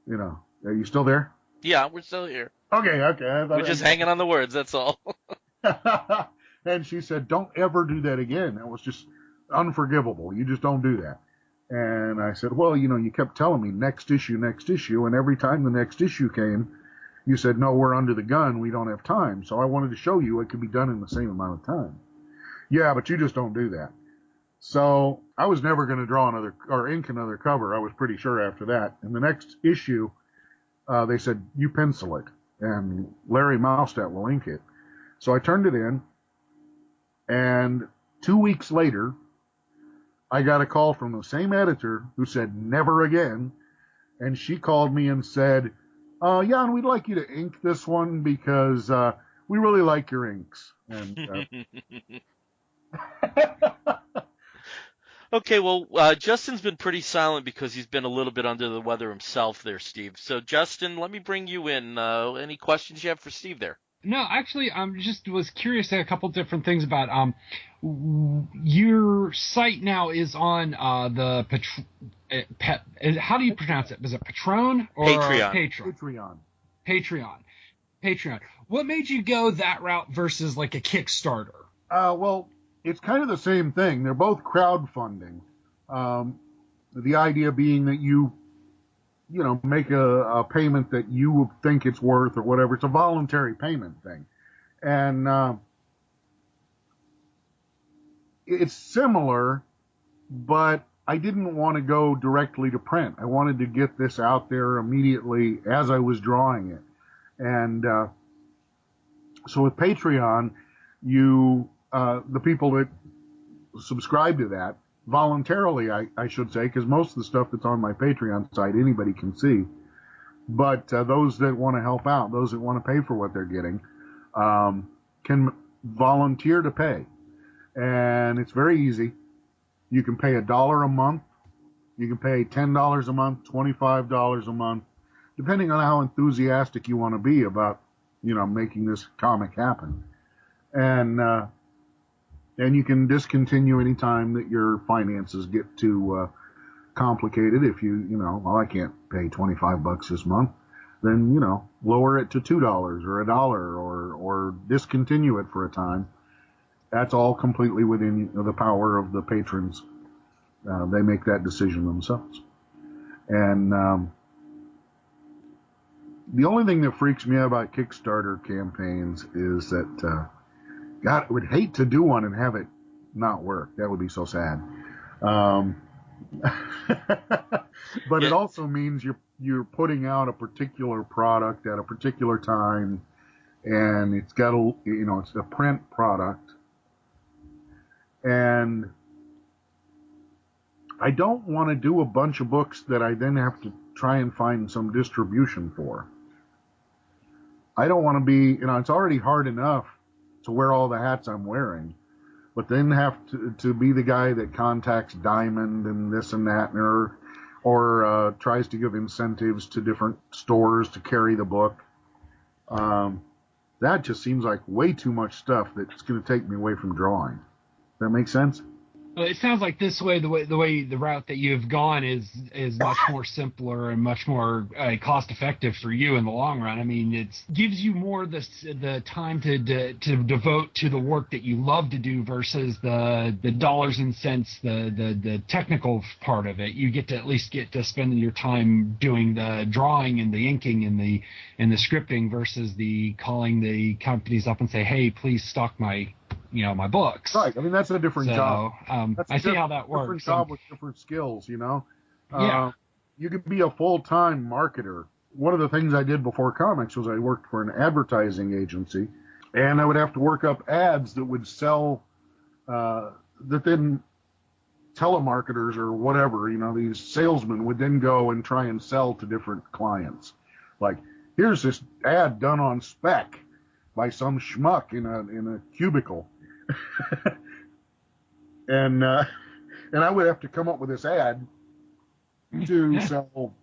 Are you still there? Yeah, we're still here. Okay. We're just hanging on the words, that's all. And she said, don't ever do that again. That was just unforgivable. You just don't do that. And I said, well, you kept telling me next issue. And every time the next issue came, you said, no, we're under the gun. We don't have time. So I wanted to show you it could be done in the same amount of time. Yeah, but you just don't do that. So I was never going to draw ink another cover. I was pretty sure after that. And the next issue, they said, you pencil it, and Larry Maustat will ink it. So I turned it in, and 2 weeks later, I got a call from the same editor who said, never again, and she called me and said, Jan, we'd like you to ink this one because we really like your inks. And Okay, well, Justin's been pretty silent because he's been a little bit under the weather himself there, Steve. So, Justin, let me bring you in. Any questions you have for Steve there? No, actually, was curious a couple different things about your site now is on the how do you pronounce it? Is it Patreon or Patreon? Patreon. What made you go that route versus like a Kickstarter? Well, it's kind of the same thing. They're both crowdfunding. The idea being that you make a payment that you think it's worth or whatever. It's a voluntary payment thing. And it's similar, but I didn't want to go directly to print. I wanted to get this out there immediately as I was drawing it. And so with Patreon, the people that subscribe to that voluntarily, I should say, because most of the stuff that's on my Patreon site anybody can see. But those that want to help out, those that want to pay for what they're getting, can volunteer to pay. And it's very easy. You can pay $1 a month. You can pay $10 a month, $25 a month, depending on how enthusiastic you want to be about, making this comic happen. And you can discontinue any time that your finances get too complicated. If I can't pay $25 this month, then, lower it to $2 or $1 or discontinue it for a time. That's all completely within the power of the patrons. They make that decision themselves. And the only thing that freaks me out about Kickstarter campaigns is that, God, I would hate to do one and have it not work. That would be so sad. But it also means you're putting out a particular product at a particular time, and it's got it's a print product. And I don't want to do a bunch of books that I then have to try and find some distribution for. I don't want to be, it's already hard enough to wear all the hats I'm wearing, but then have to be the guy that contacts Diamond and this and that, or tries to give incentives to different stores to carry the book. That just seems like way too much stuff that's going to take me away from drawing. That make sense? Well, it sounds like this way, the route that you've gone is much more simpler and much more cost effective for you in the long run. I mean, it gives you more the time to devote to the work that you love to do versus the dollars and cents, the technical part of it. You at least get to spend your time doing the drawing and the inking and the scripting versus the calling the companies up and say, hey, please stock my books. Right. I mean, that's a different job. I see how that works. Different job with different skills, Yeah. You could be a full-time marketer. One of the things I did before comics was I worked for an advertising agency, and I would have to work up ads that would sell, that then telemarketers or whatever, these salesmen would then go and try and sell to different clients. Like, here's this ad done on spec by some schmuck in a cubicle. And I would have to come up with this ad to sell,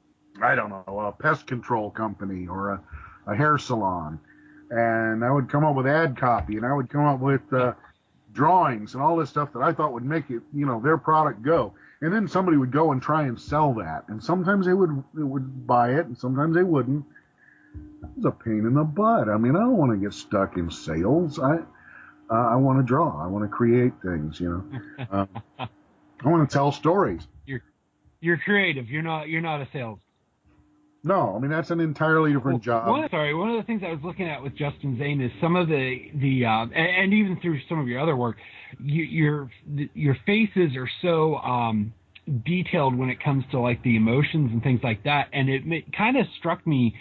I don't know, a pest control company or a hair salon. And I would come up with ad copy, and I would come up with drawings and all this stuff that I thought would make it, their product go. And then somebody would go and try and sell that. And sometimes they would buy it, and sometimes they wouldn't. It was a pain in the butt. I mean, I don't want to get stuck in sales. I want to draw. I want to create things, I want to tell stories. You're creative. You're not a sales. No, I mean, that's an entirely different job. One of the things I was looking at with Justin Zane is some of the and even through some of your other work, your faces are so detailed when it comes to like the emotions and things like that, and it kind of struck me.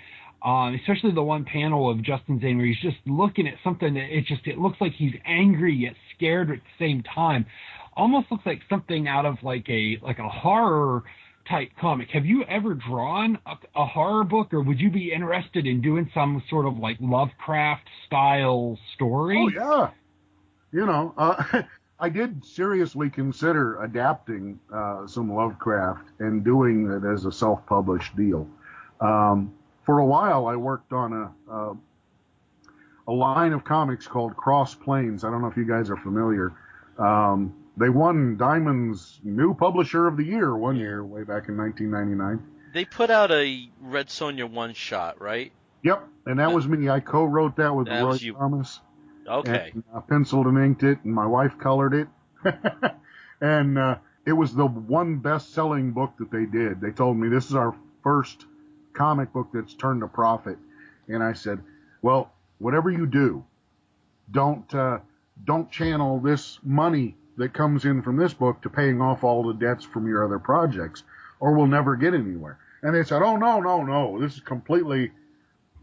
Especially the one panel of Justin Zane where he's just looking at something that it looks like he's angry yet scared at the same time. Almost looks like something out of like a horror type comic. Have you ever drawn a horror book, or would you be interested in doing some sort of like Lovecraft style story? Oh yeah. I did seriously consider adapting some Lovecraft and doing it as a self-published deal. For a while, I worked on a line of comics called Cross Plains. I don't know if you guys are familiar. They won Diamond's New Publisher of the Year one year, way back in 1999. They put out a Red Sonja one-shot, right? Yep, and that was me. I co-wrote that with Roy Thomas. Okay. And I penciled and inked it, and my wife colored it. And it was the one best-selling book that they did. They told me, this is our first comic book that's turned a profit. And I said, well, whatever you do, don't channel this money that comes in from this book to paying off all the debts from your other projects, or we'll never get anywhere. And they said, oh, no, this is completely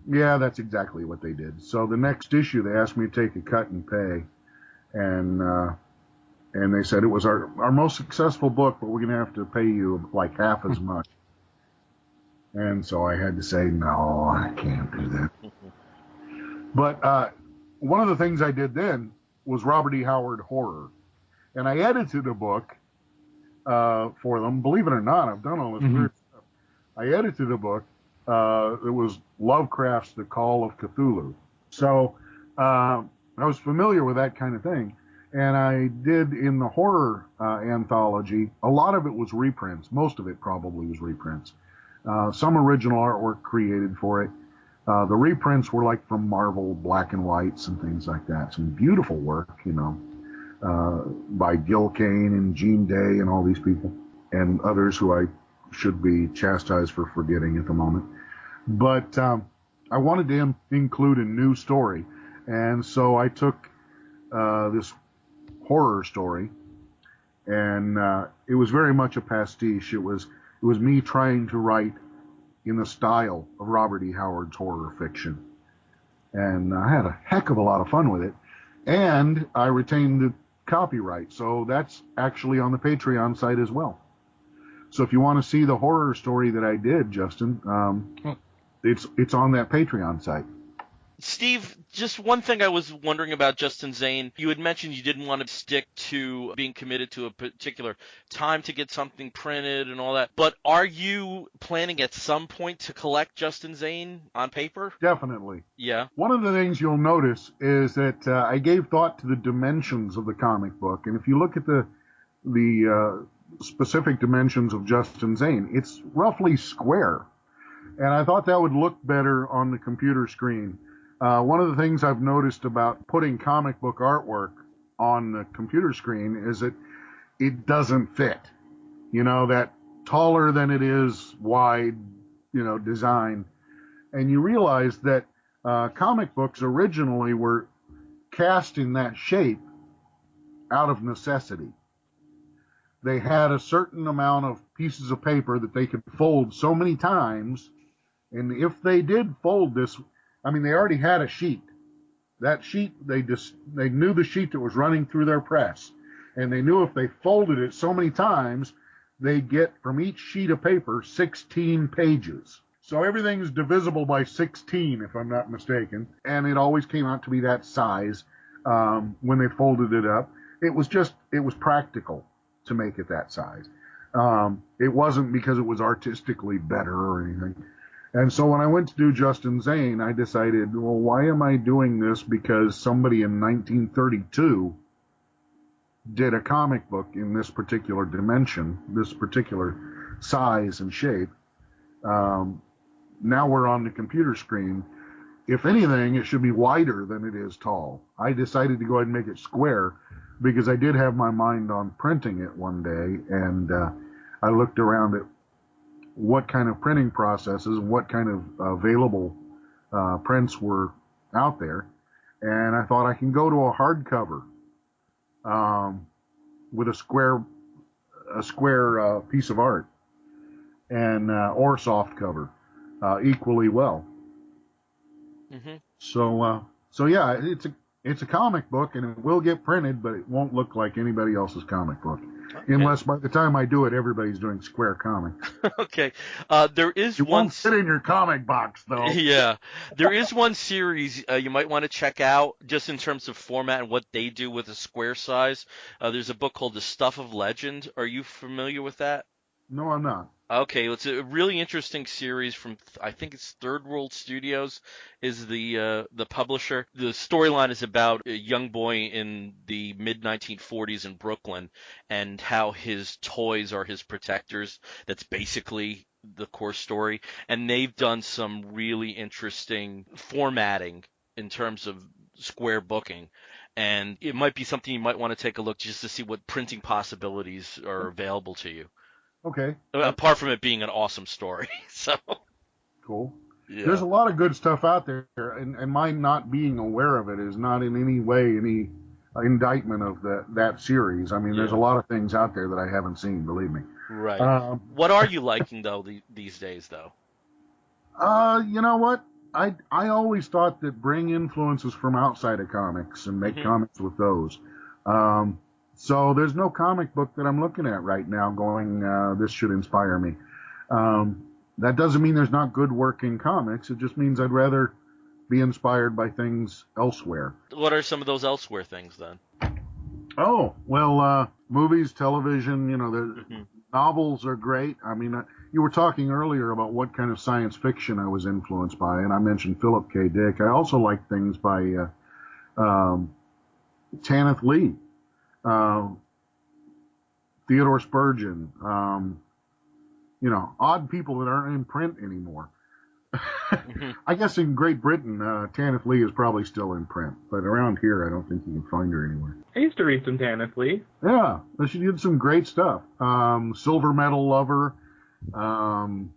Yeah, that's exactly what they did. So the next issue, they asked me to take a cut and pay, and they said it was our most successful book, but we're going to have to pay you like half as much. And so I had to say, no, I can't do that. But one of the things I did then was Robert E. Howard horror, and I edited a book for them. Believe it or not, I've done all this weird stuff. I edited a book. It was Lovecraft's The Call of Cthulhu. So I was familiar with that kind of thing. And I did in the horror anthology, a lot of it was reprints. Most of it probably was reprints. Some original artwork created for it. The reprints were like from Marvel, black and whites and things like that. Some beautiful work, by Gil Kane and Gene Day and all these people, and others who I should be chastised for forgetting at the moment. But I wanted to include a new story, and so I took this horror story, and it was very much a pastiche. It was me trying to write in the style of Robert E. Howard's horror fiction, and I had a heck of a lot of fun with it, and I retained the copyright, so that's actually on the Patreon site as well. So if you want to see the horror story that I did, Justin, it's on that Patreon site. Steve, just one thing I was wondering about Justin Zane. You had mentioned you didn't want to stick to being committed to a particular time to get something printed and all that. But are you planning at some point to collect Justin Zane on paper? Definitely. Yeah. One of the things you'll notice is that I gave thought to the dimensions of the comic book. And if you look at the specific dimensions of Justin Zane, it's roughly square. And I thought that would look better on the computer screen. One of the things I've noticed about putting comic book artwork on the computer screen is that it doesn't fit. That taller than it is wide, design. And you realize that comic books originally were cast in that shape out of necessity. They had a certain amount of pieces of paper that they could fold so many times, and if they did fold this, they already had a sheet. That sheet, they knew the sheet that was running through their press, and they knew if they folded it so many times, they'd get from each sheet of paper 16 pages. So everything's divisible by 16, if I'm not mistaken, and it always came out to be that size when they folded it up. It was practical to make it that size. It wasn't because it was artistically better or anything. And so when I went to do Justin Zane, I decided, well, why am I doing this? Because somebody in 1932 did a comic book in this particular dimension, this particular size and shape. Now we're on the computer screen. If anything, it should be wider than it is tall. I decided to go ahead and make it square because I did have my mind on printing it one day, and I looked around at what kind of printing processes, what kind of available prints were out there, and I thought I can go to a hardcover with a square piece of art, and or soft cover equally well. Mm-hmm. So yeah, it's a comic book, and it will get printed, but it won't look like anybody else's comic book. Okay. Unless by the time I do it, everybody's doing square comics. Okay. There is it won't fit in your comic box, though. Yeah. There is one series you might want to check out, just in terms of format and what they do with a square size. There's a book called The Stuff of Legend. Are you familiar with that? No, I'm not. Okay, it's a really interesting series from, I think it's Third World Studios is the publisher. The storyline is about a young boy in the mid-1940s in Brooklyn and how his toys are his protectors. That's basically the core story. And they've done some really interesting formatting in terms of square booking. And it might be something you might want to take a look just to see what printing possibilities are available to you. Okay. Apart from it being an awesome story. So cool. Yeah. There's a lot of good stuff out there, and my not being aware of it is not in any way any indictment of that series. There's a lot of things out there that I haven't seen, believe me. Right. What are you liking, though, these days, though? You know what? I always thought that bring influences from outside of comics and make comics with those. So there's no comic book that I'm looking at right now going, this should inspire me. That doesn't mean there's not good work in comics. It just means I'd rather be inspired by things elsewhere. What are some of those elsewhere things then? Oh, well, movies, television, the novels are great. I mean, you were talking earlier about what kind of science fiction I was influenced by, and I mentioned Philip K. Dick. I also like things by Tanith Lee, Theodore Spurgeon, odd people that aren't in print anymore. I guess in Great Britain, Tanith Lee is probably still in print, but around here, I don't think you can find her anywhere. I used to read some Tanith Lee. Yeah, she did some great stuff. Silver Medal Lover, Don't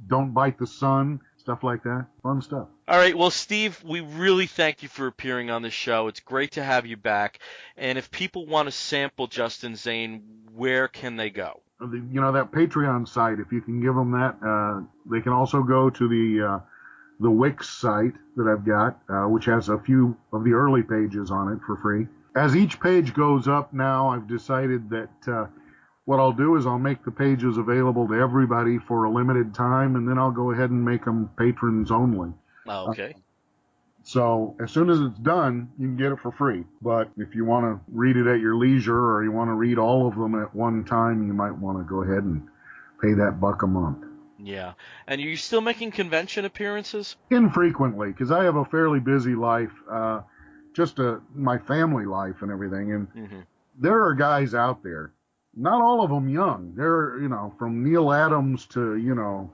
Bite the Sun, stuff like that. Fun stuff. All right, well, Steve, we really thank you for appearing on the show. It's great to have you back. And if people want to sample Justin Zane, where can they go? That Patreon site, if you can give them that, they can also go to the Wix site that I've got, which has a few of the early pages on it for free. As each page goes up now, I've decided that what I'll do is I'll make the pages available to everybody for a limited time, and then I'll go ahead and make them patrons only. Oh, okay. So as soon as it's done, you can get it for free. But if you want to read it at your leisure, or you want to read all of them at one time, you might want to go ahead and pay that $1 a month. Yeah. And are you still making convention appearances? Infrequently, because I have a fairly busy life, just my family life and everything. And there are guys out there, not all of them young. They're, from Neil Adams to,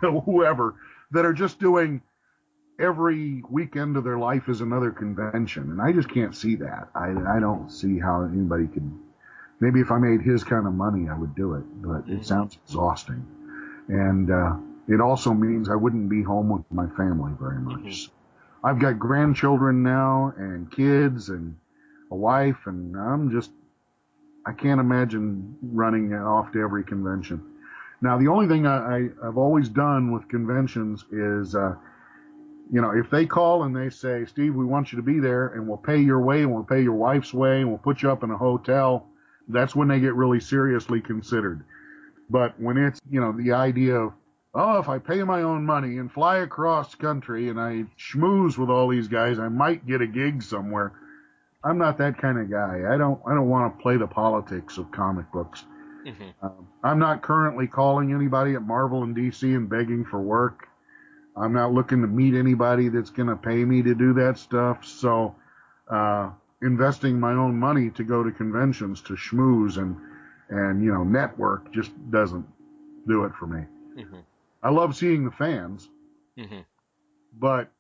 whoever, that are just doing every weekend of their life is another convention, and I just can't see that. I don't see how anybody could. Maybe if I made his kind of money, I would do it, but it sounds exhausting, and it also means I wouldn't be home with my family very much. I've got grandchildren now, and kids, and a wife, and I can't imagine running off to every convention. Now, the only thing I've always done with conventions is, if they call and they say, Steve, we want you to be there, and we'll pay your way, and we'll pay your wife's way, and we'll put you up in a hotel, that's when they get really seriously considered. But when it's, the idea of, if I pay my own money and fly across country and I schmooze with all these guys, I might get a gig somewhere. I'm not that kind of guy. I don't want to play the politics of comic books. I'm not currently calling anybody at Marvel and DC and begging for work. I'm not looking to meet anybody that's going to pay me to do that stuff. So, investing my own money to go to conventions to schmooze and network just doesn't do it for me. I love seeing the fans, but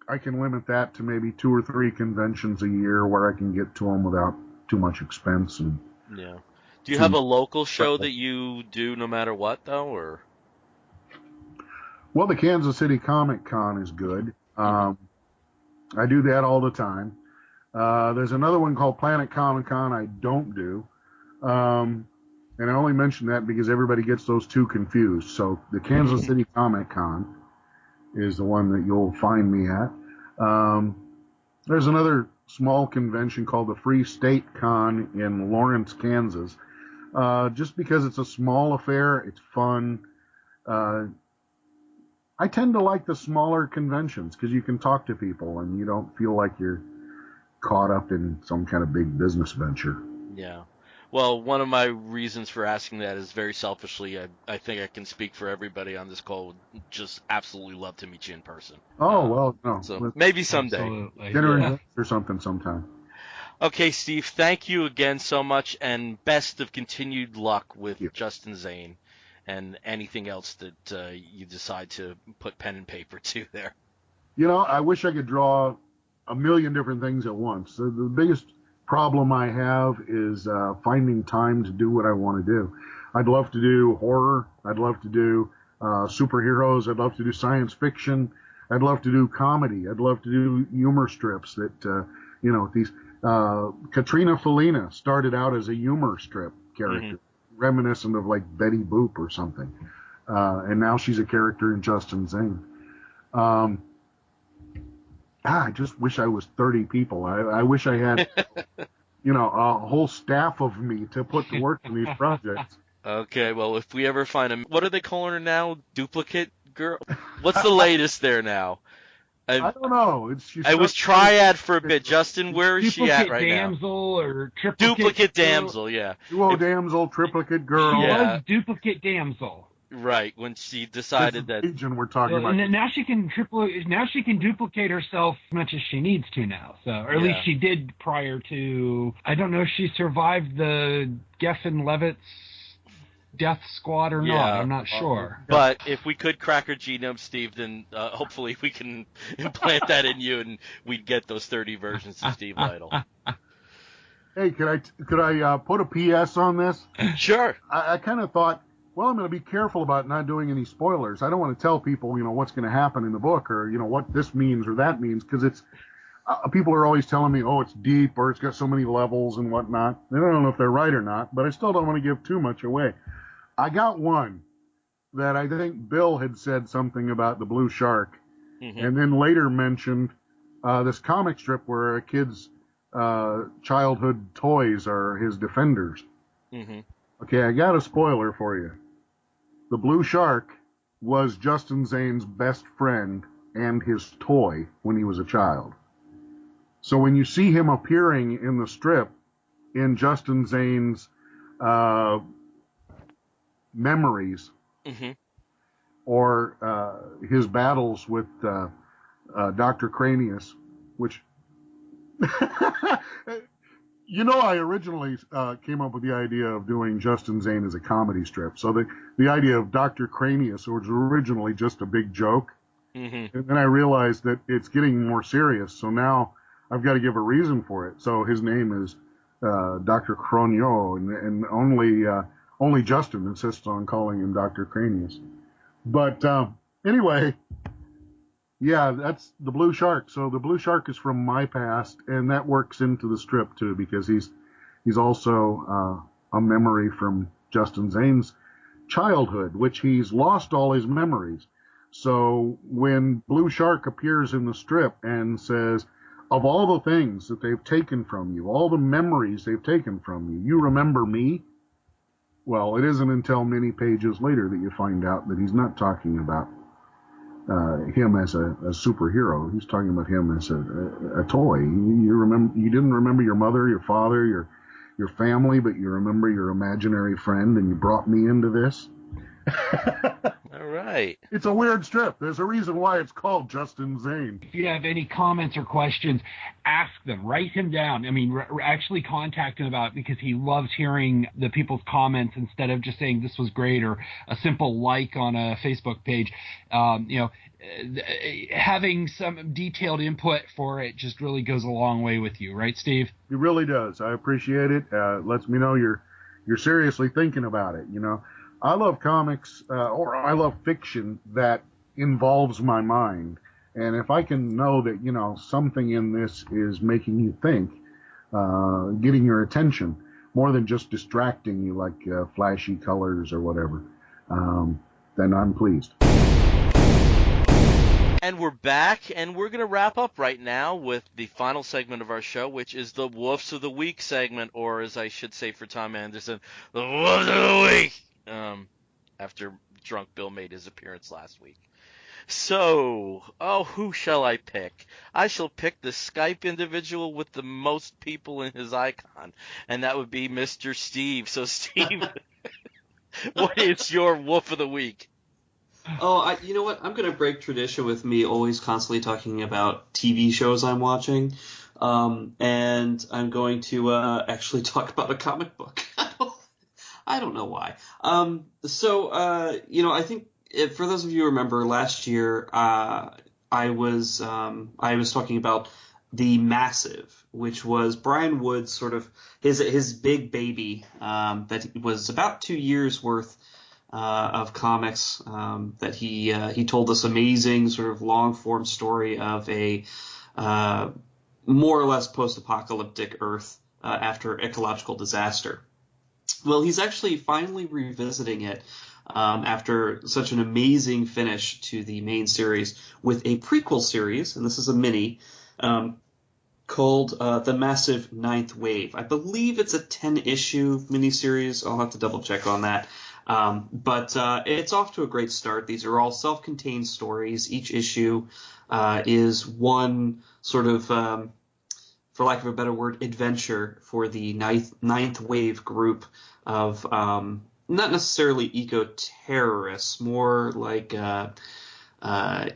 I can limit that to maybe 2 or 3 conventions a year where I can get to them without too much expense. And yeah. Do you have a local show that you do no matter what, though, or? Well, the Kansas City Comic Con is good. I do that all the time. There's another one called Planet Comic Con I don't do. And I only mention that because everybody gets those two confused. So the Kansas City Comic Con is the one that you'll find me at. There's another small convention called the Free State Con in Lawrence, Kansas. Just because it's a small affair, it's fun. I tend to like the smaller conventions because you can talk to people and you don't feel like you're caught up in some kind of big business venture. Yeah. Well, one of my reasons for asking that is very selfishly, I think I can speak for everybody on this call, would just absolutely love to meet you in person. Oh, well, no. So maybe someday. Absolutely. Dinner or something sometime. Okay, Steve, thank you again so much, and best of continued luck with Justin Zane and anything else that you decide to put pen and paper to there. I wish I could draw a million different things at once. The biggest problem I have is finding time to do what I want to do. I'd love to do horror. I'd love to do superheroes. I'd love to do science fiction. I'd love to do comedy. I'd love to do humor strips that, these Katrina Felina started out as a humor strip character, reminiscent of like Betty Boop or something. And now she's a character in Justin Zane. I just wish I was 30 people. I wish I had, a whole staff of me to put to work in these projects. Okay, well, if we ever find what are they calling her now? Duplicate girl? What's the latest there now? I don't know. I was triad for a bit. Justin, where is she at right now? Duplicate damsel or triplicate Duplicate girl. Damsel, yeah. Duo damsel, triplicate girl. She Yeah. was duplicate damsel. Right, when she decided that. Region we're talking about. And now she can duplicate herself as much as she needs to now. So, or at least she did prior to. I don't know if she survived the Geffen Levitt's death squad or not. I'm not sure. But if we could crack her genome, Steve, then hopefully we can implant that in you, and we'd get those 30 versions of Steve Lightle. Hey, could I put a PS on this? Sure. I kind of thought, well, I'm going to be careful about not doing any spoilers. I don't want to tell people, what's going to happen in the book or, what this means or that means, because it's people are always telling me, oh, it's deep or it's got so many levels and whatnot. I don't know if they're right or not, but I still don't want to give too much away. I got one that I think Bill had said something about the blue shark, and then later mentioned this comic strip where a kid's childhood toys are his defenders. Okay, I got a spoiler for you. The blue shark was Justin Zane's best friend and his toy when he was a child. So when you see him appearing in the strip in Justin Zane's memories or his battles with Dr. Cranius, which I originally came up with the idea of doing Justin Zane as a comedy strip. So the idea of Dr. Cranius was originally just a big joke. And then I realized that it's getting more serious. So now I've got to give a reason for it. So his name is Dr. Cronio, and only Justin insists on calling him Dr. Cranius. But anyway, yeah, that's the blue shark. So the blue shark is from my past, and that works into the strip too, because he's also a memory from Justin Zane's childhood, which he's lost all his memories. So when Blue Shark appears in the strip and says, of all the things that they've taken from you, all the memories they've taken from you, you remember me? Well, it isn't until many pages later that you find out that he's not talking about him as a superhero. He's talking about him as a toy. You didn't remember your mother, your father, your family, but you remember your imaginary friend, and you brought me into this. All right. It's a weird strip. There's a reason why it's called Justin Zane. If you have any comments or questions, ask them. Write him down. I mean, actually contact him about it, because he loves hearing the people's comments instead of just saying this was great or a simple like on a Facebook page. Having some detailed input for it just really goes a long way with you, right, Steve? It really does. I appreciate it. Lets me know you're seriously thinking about it. I love comics, or I love fiction that involves my mind. And if I can know that, something in this is making you think, getting your attention, more than just distracting you like flashy colors or whatever, then I'm pleased. And we're back, and we're going to wrap up right now with the final segment of our show, which is the Woofs of the Week segment, or as I should say for Tom Anderson, the Woofs of the Week, after Drunk Bill made his appearance last week. So, who shall I pick? I shall pick the Skype individual with the most people in his icon, and that would be Mr. Steve. So, Steve, what is your Woof of the Week? Oh, you know what? I'm going to break tradition with me always constantly talking about TV shows I'm watching, and I'm going to actually talk about a comic book. I don't know why. I think for those of you who remember last year, I was talking about The Massive, which was Brian Wood's sort of his big baby that was about 2 years worth of comics that he told this amazing sort of long form story of a more or less post-apocalyptic Earth after ecological disaster. Well, he's actually finally revisiting it after such an amazing finish to the main series with a prequel series, and this is a mini, called The Massive Ninth Wave. I believe it's a 10-issue miniseries. I'll have to double check on that. But it's off to a great start. These are all self-contained stories. Each issue is one sort of, for lack of a better word, adventure for the ninth wave group of not necessarily eco-terrorists, more like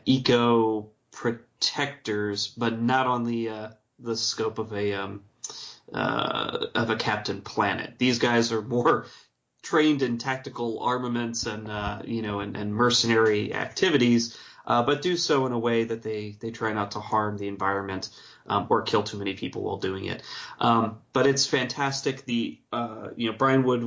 eco-protectors, but not on the scope of a Captain Planet. These guys are more trained in tactical armaments and and mercenary activities, but do so in a way that they try not to harm the environment or kill too many people while doing it. But it's fantastic. Brian Wood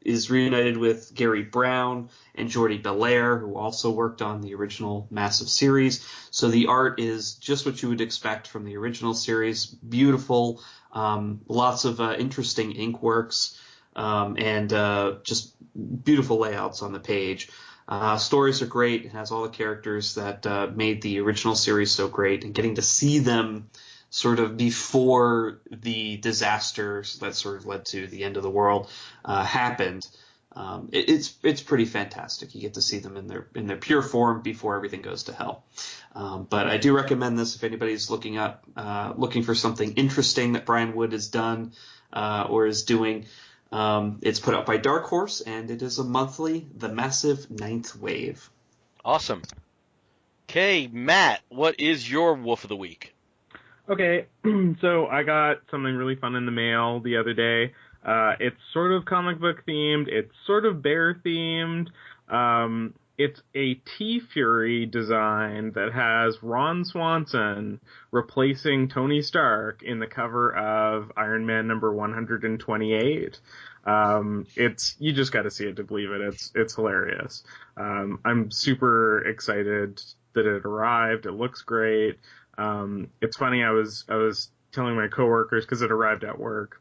is reunited with Gary Brown and Jordi Belair, who also worked on the original Massive series. So the art is just what you would expect from the original series. Beautiful, lots of interesting ink works, and just beautiful layouts on the page. Stories are great. It has all the characters that made the original series so great, and getting to see them sort of before the disasters that sort of led to the end of the world happened. It's pretty fantastic. You get to see them in their pure form before everything goes to hell. But I do recommend this if anybody's looking for something interesting that Brian Wood has done or is doing. It's put out by Dark Horse, and it is a monthly, The Massive Ninth Wave. Awesome. Okay, Matt, what is your Wolf of the Week? Okay, so I got something really fun in the mail the other day. It's sort of comic book themed. It's sort of bear themed. It's a T-Fury design that has Ron Swanson replacing Tony Stark in the cover of Iron Man number 128. You just got to see it to believe it. It's hilarious. I'm super excited that it arrived. It looks great. It's funny. I was telling my coworkers, because it arrived at work,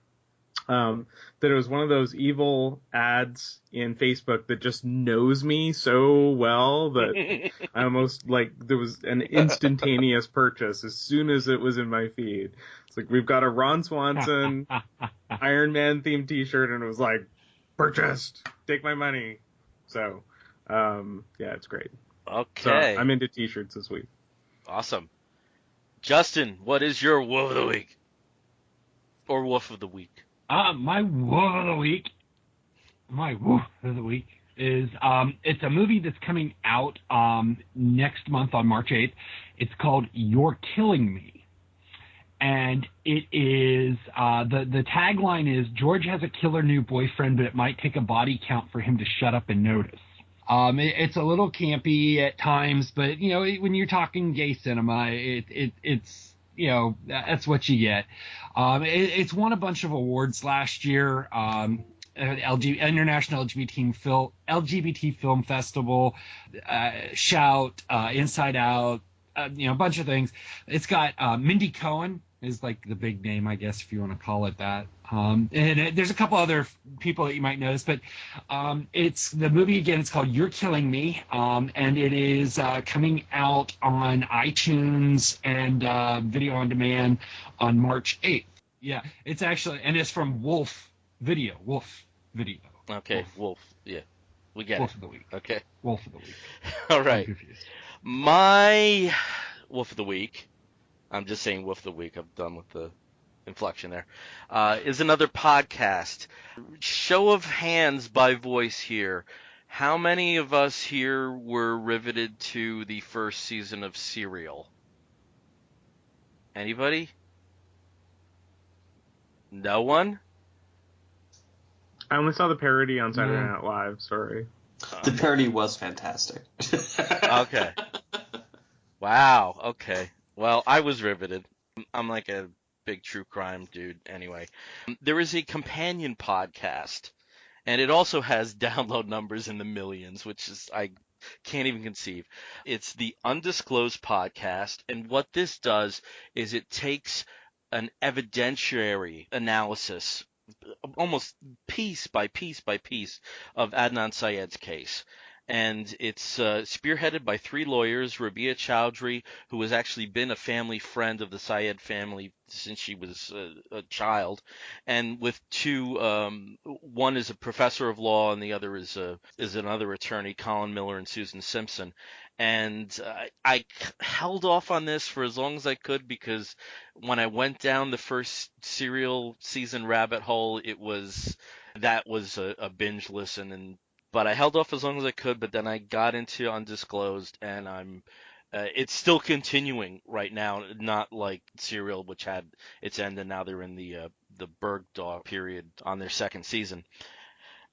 that it was one of those evil ads in Facebook that just knows me so well that I almost, there was an instantaneous purchase as soon as it was in my feed. It's like, we've got a Ron Swanson Iron Man themed t-shirt, and it was like, purchased, take my money. So, yeah, it's great. Okay. So I'm into t-shirts this week. Awesome. Justin, what is your Wolf of the Week? Or Wolf of the Week? My Wolf of the Week is, it's a movie that's coming out next month on March 8th. It's called You're Killing Me. And it is, the tagline is, George has a killer new boyfriend, but it might take a body count for him to shut up and notice. It's a little campy at times, but, when you're talking gay cinema, it's that's what you get. It's won a bunch of awards last year. International LGBT Film Festival, Shout, Inside Out, a bunch of things. It's got Mindy Cohn is like the big name, I guess, if you want to call it that. And there's a couple other people that you might notice, but it's the movie again. It's called You're Killing Me, and it is coming out on iTunes and video on demand on March 8th. Yeah, it's actually, and it's from Wolf Video. Okay, Wolf. Yeah, we get Wolf it. of the Week. Okay. Wolf of the Week. All right. My Wolf of the Week, I'm just saying Wolf of the Week. I'm done with the inflection there, is another podcast. Show of hands by voice here. How many of us here were riveted to the first season of Serial? Anybody? No one? I only saw the parody on Saturday Night Live, sorry. The parody was fantastic. Okay. Wow, okay. Well, I was riveted. I'm like a big true crime dude anyway. There is a companion podcast, and it also has download numbers in the millions, which is, I can't even conceive. It's the Undisclosed Podcast, and what this does is it takes an evidentiary analysis almost piece by piece by piece of Adnan Syed's case. And it's spearheaded by 3 lawyers, Rabia Chowdhury, who has actually been a family friend of the Syed family since she was a child, and with 2, one is a professor of law and the other is another attorney, Colin Miller and Susan Simpson. And I held off on this for as long as I could because when I went down the first serial season rabbit hole, that was a binge listen, but I held off as long as I could. But then I got into Undisclosed, and it's still continuing right now, not like Serial, which had its end, and now they're in the Bergdorf period on their second season.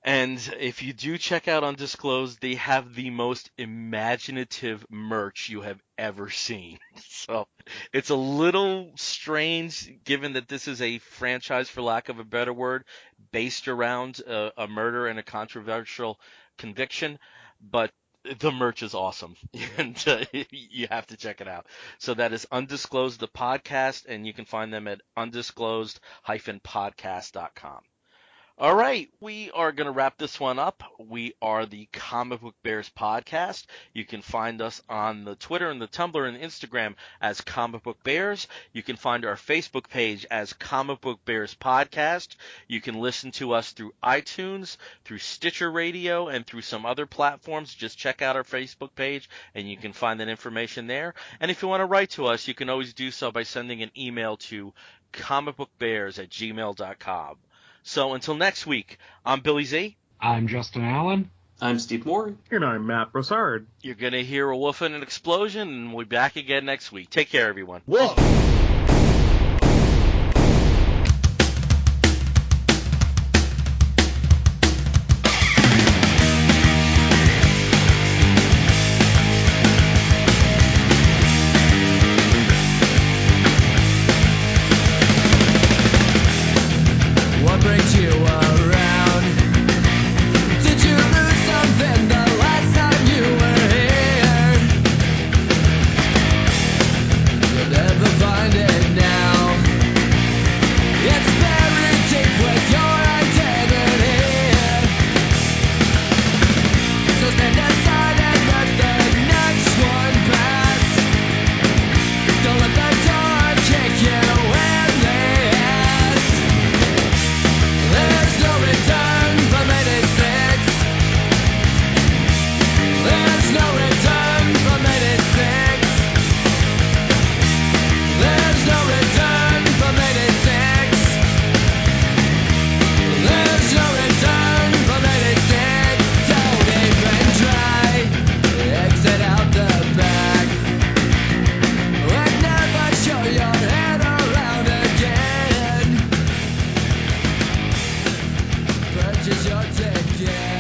And if you do check out Undisclosed, they have the most imaginative merch you have ever seen. So it's a little strange given that this is a franchise, for lack of a better word, based around a murder and a controversial conviction, but the merch is awesome, and you have to check it out. So that is Undisclosed, the podcast, and you can find them at undisclosed-podcast.com. All right, we are going to wrap this one up. We are the Comic Book Bears podcast. You can find us on the Twitter and the Tumblr and Instagram as Comic Book Bears. You can find our Facebook page as Comic Book Bears Podcast. You can listen to us through iTunes, through Stitcher Radio, and through some other platforms. Just check out our Facebook page, and you can find that information there. And if you want to write to us, you can always do so by sending an email to comicbookbears@gmail.com. So until next week, I'm Billy Z. I'm Justin Allen. I'm Steve Moore. And I'm Matt Broussard. You're going to hear a woof and an explosion, and we'll be back again next week. Take care, everyone. Woof! What brings you around? Did you lose something the last time you were here? You'll never find it now. It's buried deep with your identity. So stand aside and let the next one pass. Don't let the door kick you in the ass. There's no return from '86. There's no return from '86. There's no return from '86. There's no return from '86. Don't even try. Exit out the back. And never show your head around again. Purchase your ticket.